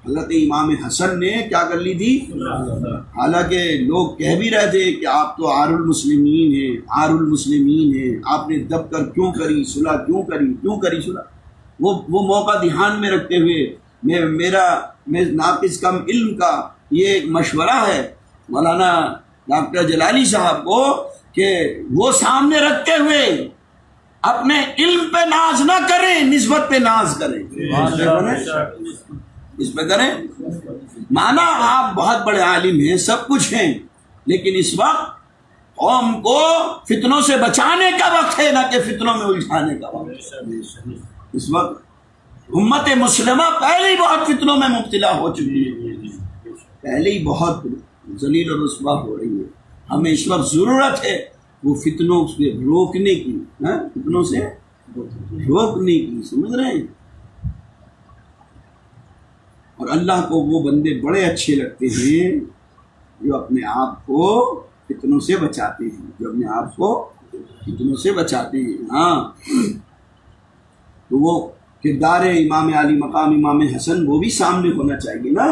حضرت امام حسن نے کیا کر لی تھی؟ حالانکہ لوگ کہہ بھی رہے تھے کہ آپ تو عار المسلمین ہیں، عار المسلمین ہیں، آپ نے دب کر کیوں کری صلح، کیوں کری صلح؟ وہ موقع دھیان میں رکھتے ہوئے میں ناقص کم علم کا یہ ایک مشورہ ہے مولانا ڈاکٹر جلالی صاحب کو کہ وہ سامنے رکھتے ہوئے اپنے علم پہ ناز نہ کریں، نسبت پہ ناز کریں، اس پہ کریں۔ مانا آپ بہت بڑے عالم ہیں، سب کچھ ہیں، لیکن اس وقت قوم کو فتنوں سے بچانے کا وقت ہے، نہ کہ فتنوں میں الجھانے کا وقت۔ اس وقت امت مسلمہ پہلے ہی بہت فتنوں میں مبتلا ہو چکی ہے، پہلے ہی بہت ذلیل و رسوا ہو رہی ہے۔ ہمیں اس وقت ضرورت ہے وہ فتنوں سے روکنے کی، فتنوں سے روکنے کی، سمجھ رہے ہیں؟ اور اللہ کو وہ بندے بڑے اچھے لگتے ہیں جو اپنے آپ کو فتنوں سے بچاتے ہیں، جو اپنے آپ کو فتنوں سے بچاتے ہیں۔ ہاں تو وہ کردار امام علی مقام امام حسن وہ بھی سامنے ہونا چاہیے نا،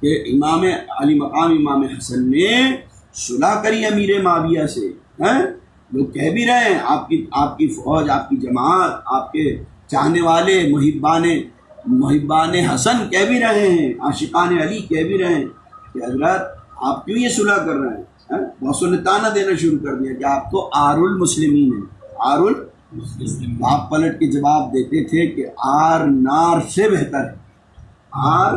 کہ امام علی مقام امام حسن نے صلح کری امیر معاویہ سے۔ لوگ کہہ بھی رہے ہیں، آپ کی فوج، آپ کی جماعت، آپ کے چاہنے والے محبان حسن کہہ بھی رہے ہیں، عاشقان علی کہہ بھی رہے ہیں کہ حضرت آپ کیوں یہ صلح کر رہے ہیں؟ بہت نے تانا دینا شروع کر دیا کہ آپ تو عار المسلمین ہیں، آپ پلٹ کے جواب دیتے تھے کہ آر نار سے بہتر ہے، آر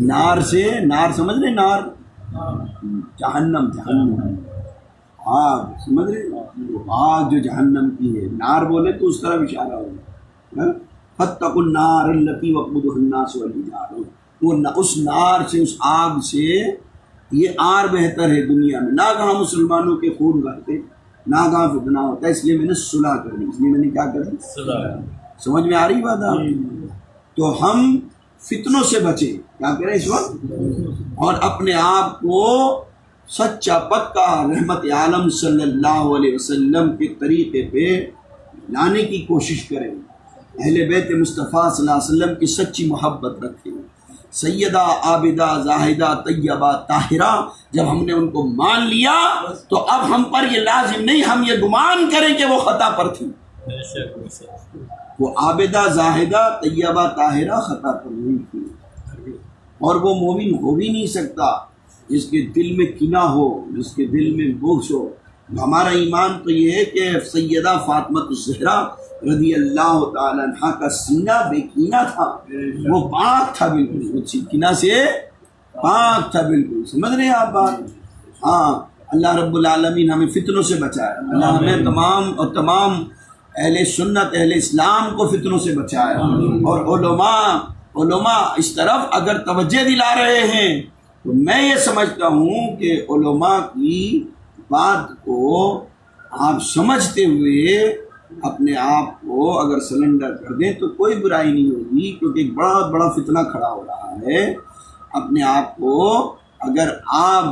نار سے، نار سمجھ رہے؟ نار جہنم، آگ سمجھ رہے؟ آگ جو جہنم کی ہے، نار بولے تو اس طرح اشارہ ہوگا۔ فاتقوا النار التي وقودها الناس والحجارة، وہ اس نار سے، اس آگ سے یہ آر بہتر ہے دنیا میں، نہ کہاں مسلمانوں کے خون بہتے، نہ کہاں فتنہ ہوتا ہے، اس لیے میں نے صلح کر دی، اس لیے میں نے کیا کر دی، سمجھ میں آ رہی بات آپ؟ تو ہم فتنوں سے بچیں، کیا کریں اس وقت، اور اپنے آپ کو سچا پکا رحمت عالم صلی اللہ علیہ وسلم کے طریقے پہ لانے کی کوشش کریں، اہل بیت مصطفیٰ صلی اللہ علیہ وسلم کی سچی محبت رکھیں، سیدہ عابدہ زاہدہ طیبہ طاہرہ، جب ہم نے ان کو مان لیا تو اب ہم پر یہ لازم نہیں ہم یہ گمان کریں کہ وہ خطا پر تھی، وہ عابدہ زاہدہ طیبہ طاہرہ خطا پر نہیں تھی، اور وہ مومن ہو بھی نہیں سکتا جس کے دل میں کینہ ہو، جس کے دل میں بغض ہو۔ ہمارا ایمان تو یہ ہے کہ سیدہ فاطمہ الزہرا رضی اللہ تعالی عنہ کا سینہ بے کینہ تھا، وہ پاک تھا، بالکل کینہ سے پاک تھا، بالکل سمجھ رہے ہیں آپ بات؟ ہاں، اللہ رب العالمین ہمیں فتنوں سے بچائے، اللہ ہمیں تمام اہل سنت اہل اسلام کو فتنوں سے بچائے، اور علماء اس طرف اگر توجہ دلا رہے ہیں تو میں یہ سمجھتا ہوں کہ علماء کی بات کو آپ سمجھتے ہوئے اپنے آپ کو اگر سلنڈر کر دیں تو کوئی برائی نہیں ہوگی، کیونکہ ایک بڑا بڑا فتنہ کھڑا ہو رہا ہے۔ اپنے آپ کو اگر آپ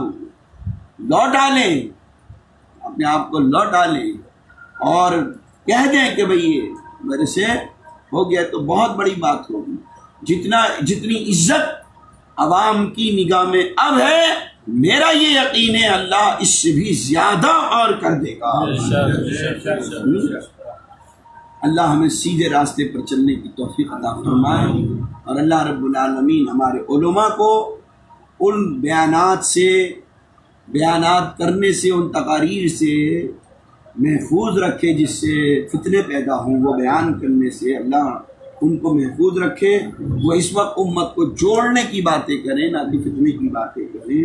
لوٹا لیں، اپنے آپ کو لوٹا لیں اور کہہ دیں کہ بھئی یہ میرے سے ہو گیا تو بہت بڑی بات ہوگی۔ جتنی عزت عوام کی نگاہ میں اب ہے، میرا یہ یقین ہے اللہ اس سے بھی زیادہ اور کر دے گا۔ اللہ ہمیں سیدھے راستے پر چلنے کی توفیق عطا فرمائے، اور اللہ رب العالمین ہمارے علماء کو ان بیانات کرنے سے، ان تقاریر سے محفوظ رکھے جس سے فتنے پیدا ہوں، وہ بیان کرنے سے اللہ ان کو محفوظ رکھے۔ وہ اس وقت امت کو جوڑنے کی باتیں کریں، نہ کہ فتنے کی باتیں کریں۔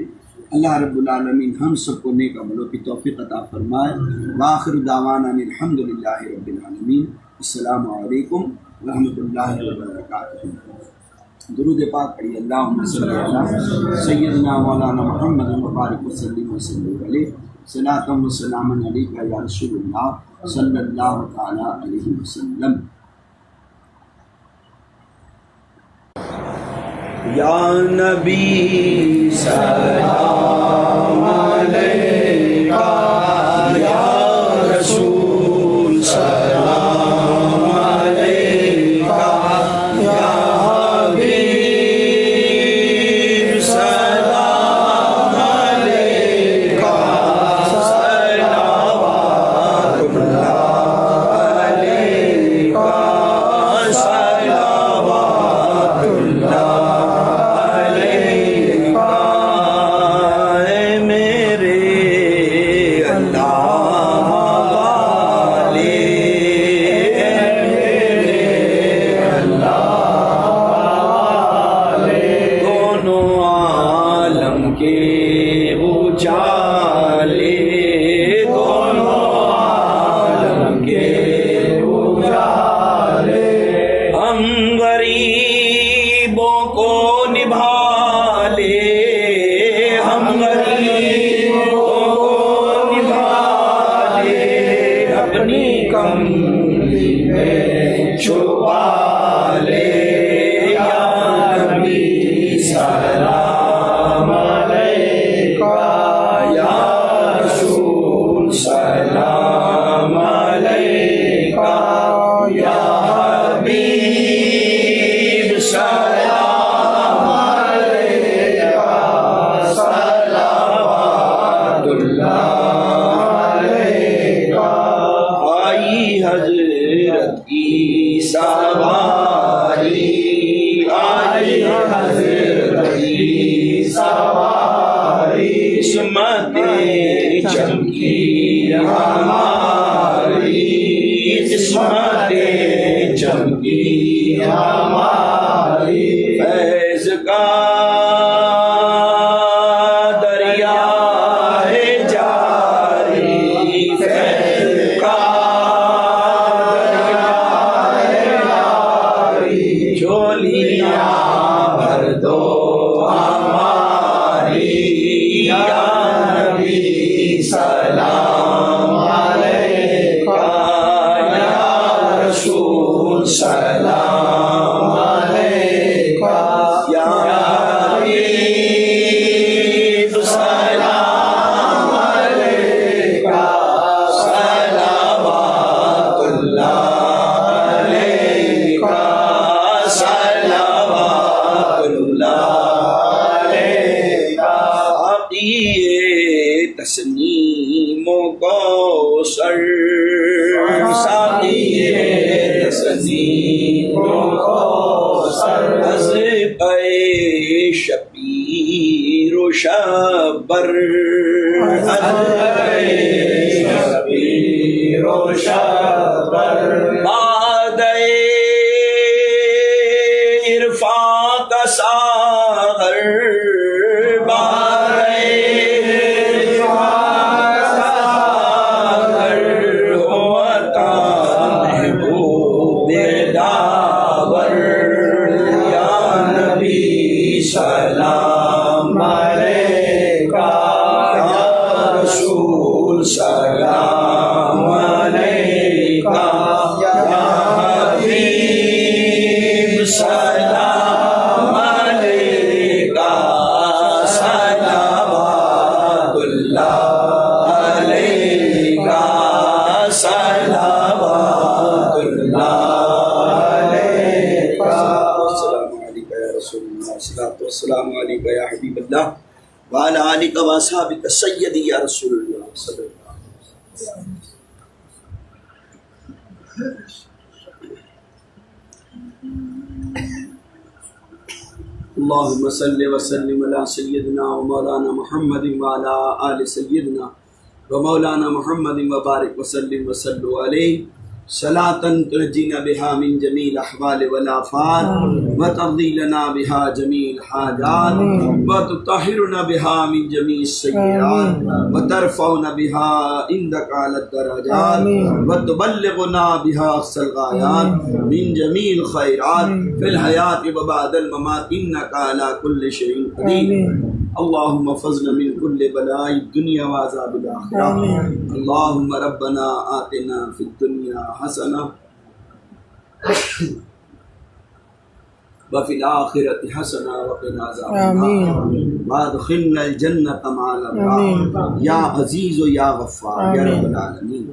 اللہ رب العالمین ہم سب کو نیک عملوں کی توفیق عطا فرمائے۔ وآخر دعوانا الحمد للہ رب العالمین۔ السلام علیکم ورحمۃ اللہ وبرکاتہ۔ درود پاک پڑھیے، اللہم صلی علی سیدنا مولانا محمد وبارک وسلم علیہ، صلاۃ و سلام علیک یا رسول اللہ صلی اللہ تعالی علیہ وسلم۔ یا نبی سلام علیکہ، یا رسول سلام علیکہ، یا حبیب سلام علیکہ، صلوات اللہ علیکہ، صلوات اللہ اللہ علیکہ ساقی تسنیم و کوثر ساقی تسنیم و کوثر از پے شبیر و شبر از پے شبیر و شبر ساغر ساغر ہوتا محبوب داور یا نبی سلام علیکہ یا رسول سلام علیکہ یا حبیب سلام السلام علیکم یا حبیب اللہ وعلی آلک و اصحابک سیدی یا رسول اللہ صلی اللہ علیہ وسلم. اللہم صلی وسلم علی سیدنا و مولانا محمد وعلی آل سیدنا و مولانا محمد وبارک وسلم وصلو علیہ صلاة تنجینا بها من جمیع الاحوال والآفات وتقضی لنا بها جمیع الحاجات وتطہرنا بها من جمیع السیئات وترفعنا بها عندک اعلی الدرجات وتبلغنا بها اقصى الغایات من جمیع الخیرات فی الحیاة وبعد الممات انک علی کل شیء قدیر. اللہم احفظنا من کل بلاء الدنیا وعذاب الآخرہ. اللہم ربنا آتنا فی الدنیا حسنہ وفی الآخرۃ حسنہ وقنا عذاب النار وادخلنا الجنۃ مع الابرار یا عزیز یا غفار یا رب العالمین.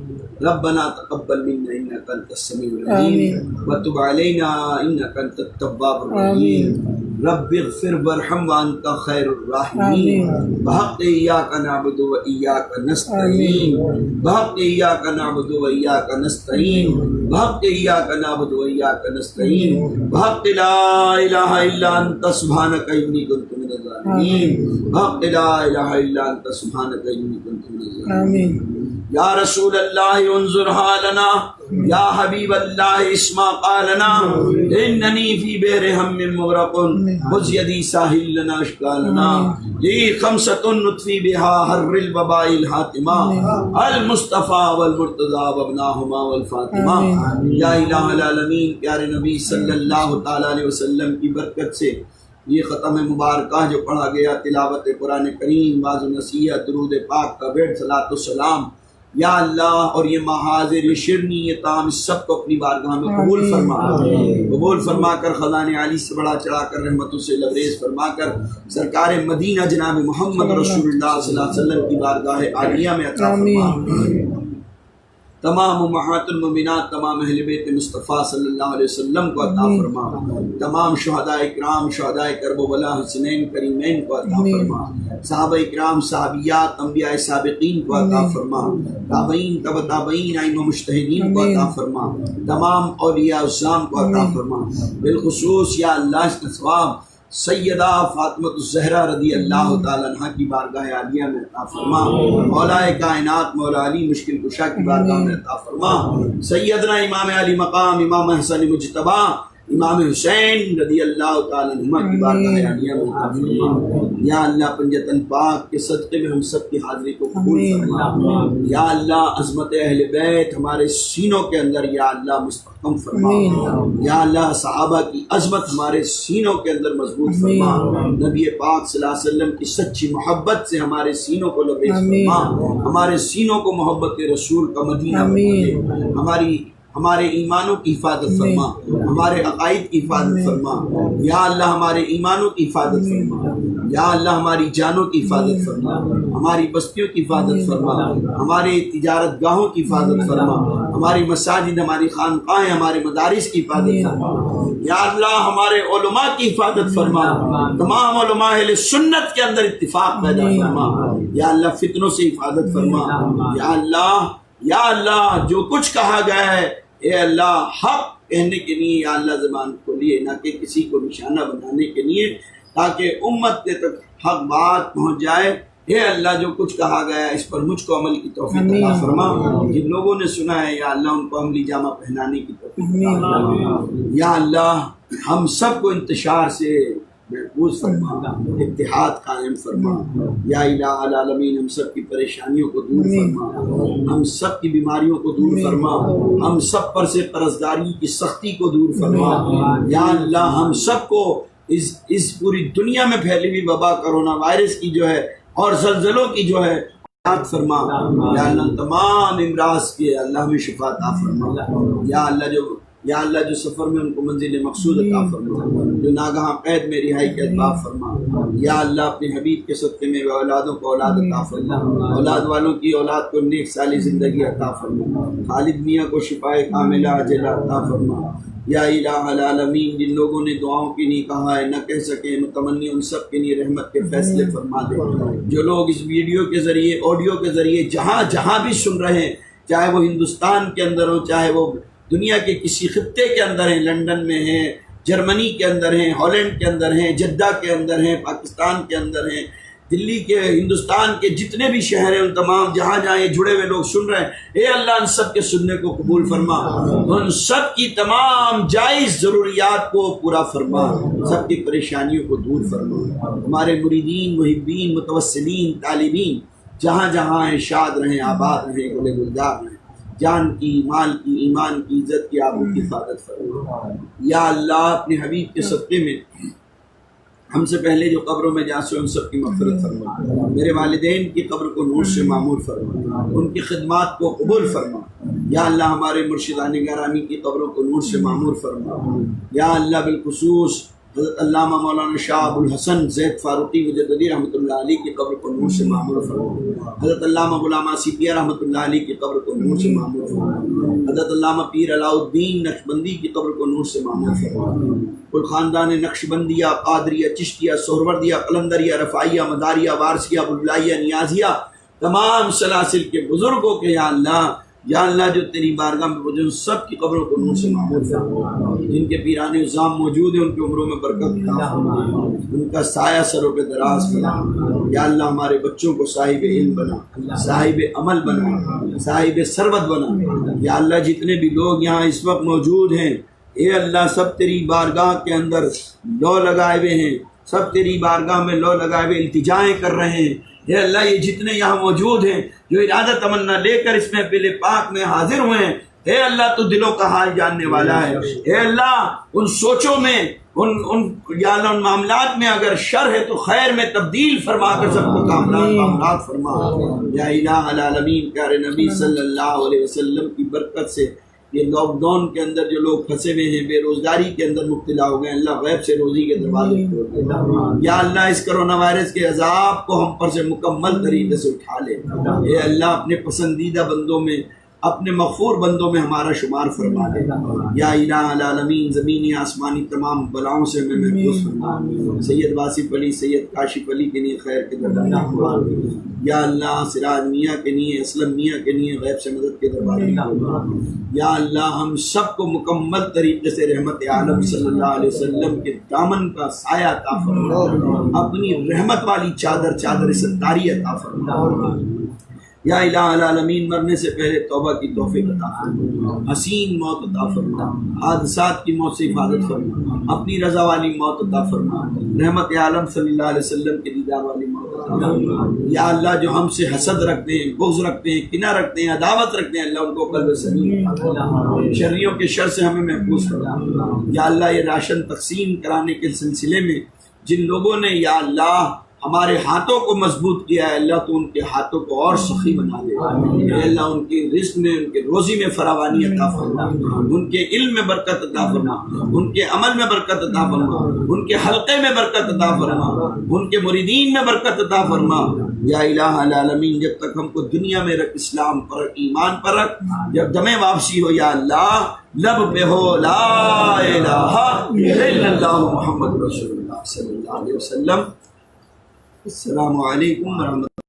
ربنا تقبل منا انک انت السمیع العلیم وتب علینا انک انت التواب الرحیم. رب اغفر وارحم وانت خیر الراحمین. بحق ایاک نعبد و ایاک نستعین بحق ایاک نعبد و ایاک نستعین بحق ایاک نعبد و ایاک نستعین بحق لا الہ الا انت سبحانک انی کنت من الظالمین بحق لا الہ الا انت سبحانک انی کنت من الظالمین. یا رسول اللہ انظر حالنا یا حبیب اللہ اسمع قالنا اننی فی بئر ہم مغرق خذ یدی ساحل لنا اشکالنا لی خمسۃ نطفی بها حر الوباء الحاتمہ المصطفیٰ والمرتضیٰ وابناہما والفاطمہ. یا الہ العالمین پیارے نبی صلی اللہ تعالی علیہ وسلم کی برکت سے یہ ختم مبارکہ جو پڑھا گیا تلاوت قرآن کریم واعظ و نصیحت درود پاک کا بیٹھ صلاۃ السلام یا اللہ اور یہ محاضر یہ شرنی یہ تام اس سب کو اپنی بارگاہ میں قبول فرما کر خزان عالی سے بڑا چڑھا کر رحمتوں سے لبریز فرما کر سرکار مدینہ جناب محمد رسول اللہ صلی اللہ علیہ وسلم کی بارگاہ عالیہ میں عطا فرما. تمام امہات المومنات تمام اہل بیت مصطفیٰ صلی اللہ علیہ وسلم کو عطا فرما. تمام شہداء اکرام شہداء کربلا حسنین کریمین کو عطا فرما. صحابہ اکرام صحابیات انبیاء سابقین کو عطا فرما. تابعین تبع تابعین ائمہ مجتہدین کو عطا فرما. تمام اولیاء الزام کو عطا فرما. بالخصوص یا اللہ اس کا ثواب سیدہ فاطمہ الزہرا رضی اللہ تعالی عنہ کی بارگاہ عالیہ میں عطا فرما. مولا کائنات مولا علی مشکل کشا کی بارگاہ میں عطا فرما. سیدنا امام علی مقام امام حسن مجتبی امام حسین رضی اللہ تعالی عنہ کی بارگاہ عالیہ میں عطا فرما. یا اللہ پنجتن پاک کے صدقے میں ہم سب کی حاضری کو قبول فرما. یا اللہ عظمت اہل بیت ہمارے سینوں کے اندر یا اللہ مستحکم فرما. یا اللہ صحابہ کی عظمت ہمارے سینوں کے اندر مضبوط فرما. نبی پاک صلی اللہ علیہ وسلم کی سچی محبت سے ہمارے سینوں کو لبریز فرما. ہمارے سینوں کو محبت رسول کا مدینہ بنا دے. ہمارے ایمانوں کی حفاظت فرما. ہمارے عقائد کی حفاظت فرما. یا اللہ ہمارے ایمانوں کی حفاظت فرما. یا اللہ ہماری جانوں کی حفاظت فرما. ہماری بستیوں کی حفاظت فرما. ہمارے تجارت گاہوں کی حفاظت فرما. ہماری مساجد ہماری خانقاہیں ہمارے مدارس کی حفاظت فرما. یا اللہ ہمارے علماء کی حفاظت فرما، تمام علماء اہل سنت کے اندر اتفاق پیدا فرما، یا اللہ فتنوں سے حفاظت فرما، یا اللہ جو کچھ کہا گیا ہے اے اللہ حق کہنے کے لیے یا اللہ زبان کھولیے، نہ کہ کسی کو نشانہ بنانے کے لیے، تاکہ امت کے تک حق بات پہنچ جائے۔ اے اللہ جو کچھ کہا گیا اس پر مجھ کو عمل کی توفیق عطا فرما، جن لوگوں نے سنا ہے یا اللہ ان کو عملی جامہ پہنانے کی توفیق عطا فرما، یا اللہ ہم سب کو انتشار سے محفوظ فرما، اتحاد قائم فرما، یا الہ العالمین ہم سب کی پریشانیوں کو دور فرما، ہم سب کی بیماریوں کو دور فرما، ہم سب پر سے قرضداری کی سختی کو دور فرما، یا اللہ ہم سب کو اس پوری دنیا میں پھیلی ہوئی وبا کرونا وائرس کی جو ہے اور زلزلوں کی جو ہے یاد فرما، یا اللہ تمام امراض کے اللہ ہمیں شفا عطا فرما، یا اللہ جو سفر میں ان کو منزل مقصود عطا فرما، جو ناگہاں قید میں رہائی کے اسباب فرما، یا اللہ اپنے حبیب کے صدقے میں اولادوں کو اولاد عطا فرما، اولاد والوں کی اولاد کو نیک صالح زندگی عطا فرما، خالد میاں کو شفائے کاملہ عاجلہ عطا فرما، یا الہ العالمین جن لوگوں نے دعاؤں کی نہیں کہا ہے نہ کہہ سکے متمنی ان سب کے لیے رحمت کے فیصلے فرما دے، جو لوگ اس ویڈیو کے ذریعے آڈیو کے ذریعے جہاں بھی سن رہے ہیں، چاہے وہ ہندوستان کے اندر ہو، چاہے وہ دنیا کے کسی خطے کے اندر ہیں، لندن میں ہیں، جرمنی کے اندر ہیں، ہالینڈ کے اندر ہیں، جدہ کے اندر ہیں، پاکستان کے اندر ہیں، دلی کے، ہندوستان کے جتنے بھی شہر ہیں، ان تمام جہاں یہ جڑے ہوئے لوگ سن رہے ہیں، اے اللہ ان سب کے سننے کو قبول فرما، ان سب کی تمام جائز ضروریات کو پورا فرما، سب کی پریشانیوں کو دور فرما، ہمارے مریدین، محبین، متوسلین، طالبین جہاں ہیں شاد رہیں، آباد رہیں، گلے گلزار رہیں، جان کی، مال کی، ایمان کی، عزت کی آبرو کی حفاظت فرما، یا اللہ اپنے حبیب کے صدقے میں ہم سے پہلے جو قبروں میں جا سے ان سب کی مغفرت فرما، میرے والدین کی قبر کو نور سے معمور فرما، ان کی خدمات کو قبول فرما، یا اللہ ہمارے مرشدان گرامی کی قبروں کو نور سے معمور فرما، یا اللہ بالخصوص حضرت علامہ مولانا شاہ ابو الحسن زید فاروقی مجددی رحمۃ اللہ علیہ کی قبر کو نور سے معمور فرما، حضرت علامہ غلام آصفیہ رحمۃ اللہ علیہ کی قبر کو نور سے معمور فرما، حضرت علامہ پیر علاء الدین نقشبندی کی قبر کو نور سے معمور فرما، کل خاندان نقشبندیہ، قادریہ، چشتیہ، سہروردیہ، قلندریہ، رفاعیہ، مداریہ، وارثیہ، بلائیہ، نیازیہ، تمام سلاسل کے بزرگوں کے یا اللہ جو تیری بارگاہ میں پہنچے ان سب کی قبروں کو نور سے معمور فرما، جن کے پیران عظام موجود ہیں ان کی عمروں میں برکت عطا فرما، ان کا سایہ سروں پہ دراز فرما، یا اللہ ہمارے بچوں کو صاحب علم بنا، صاحب عمل بنا، صاحب ثروت بنا، یا اللہ جتنے بھی لوگ یہاں اس وقت موجود ہیں اے اللہ سب تیری بارگاہ کے اندر لو لگائے ہوئے ہیں، سب تیری بارگاہ میں لو لگائے ہوئے التجائیں کر رہے ہیں، اے اللہ یہ جتنے یہاں موجود ہیں جو ارادہ تمنا لے کر اس محفل پاک میں حاضر ہوئے ہیں، اے اللہ تو دلوں کا حال جاننے والا ہے، اے اللہ ان سوچوں میں یا اللہ ان معاملات میں اگر شر ہے تو خیر میں تبدیل فرما کر سب کو معاملات فرما، یا الہ العالمین پیارے نبی صلی اللہ علیہ وسلم کی برکت سے یہ لاک ڈاؤن کے اندر جو لوگ پھنسے ہوئے ہیں، بے روزگاری کے اندر مبتلا ہو گئے، اللہ غیب سے روزی کے دروازے کھول دے، یا اللہ اس کرونا وائرس کے عذاب کو ہم پر سے مکمل طریقے سے اٹھا لے، اے اللہ اپنے پسندیدہ بندوں میں، اپنے مغفور بندوں میں ہمارا شمار فرما دے، یا الہ العالمین زمینی آسمانی تمام بلاؤں سے ہمیں محفوظ فرما، سید واصف علی، سید کاشف علی کے لیے خیر کے دروازے کھول دے، یا اللہ سراج میاں کے لیے، اسلم میاں کے لیے غیب سے مدد کے دروازے کھول دے، یا اللہ ہم سب کو مکمل طریقے سے رحمت عالم صلی اللہ علیہ وسلم کے دامن کا سایہ عطا فرما، اپنی رحمت والی چادر ستاری عطا فرما، یا الہ العالمین مرنے سے پہلے توبہ کی توفیق عطا فرما، حسین موت عطا فرما، حادثات کی موت سے حفاظت فرما، اپنی رضا والی موت عطا فرما، رحمت عالم صلی اللہ علیہ وسلم کے دیدار والی موت عطا فرما، یا اللہ جو ہم سے حسد رکھتے ہیں، بغض رکھتے ہیں، کینہ رکھتے ہیں، عداوت رکھتے ہیں، اللہ ان کو قلب سلیم عطا فرما، شریوں کے شر سے ہمیں محفوظ فرما، یا اللہ یہ راشن تقسیم کرانے کے سلسلے میں جن لوگوں نے یا اللہ ہمارے ہاتھوں کو مضبوط کیا ہے، اللہ تو ان کے ہاتھوں کو اور سخی بنا دے، اے اللہ ان کے رزق میں، ان کے روزی میں فراوانی عطا فرما، ان کے علم میں برکت عطا فرما، ان کے عمل میں برکت عطا فرما، ان کے حلقے میں برکت عطا فرما، ان کے مریدین میں برکت عطا فرما، یا الہ العالمین جب تک ہم کو دنیا میں رکھ، اسلام پر رکھ، ایمان پر رکھ، جب دم واپسی ہو یا اللہ لب پہ ہو لا الہ الا اللہ محمد رسول اللہ صلی اللہ علیہ وسلم۔ السلام علیکم ورحمۃ اللہ۔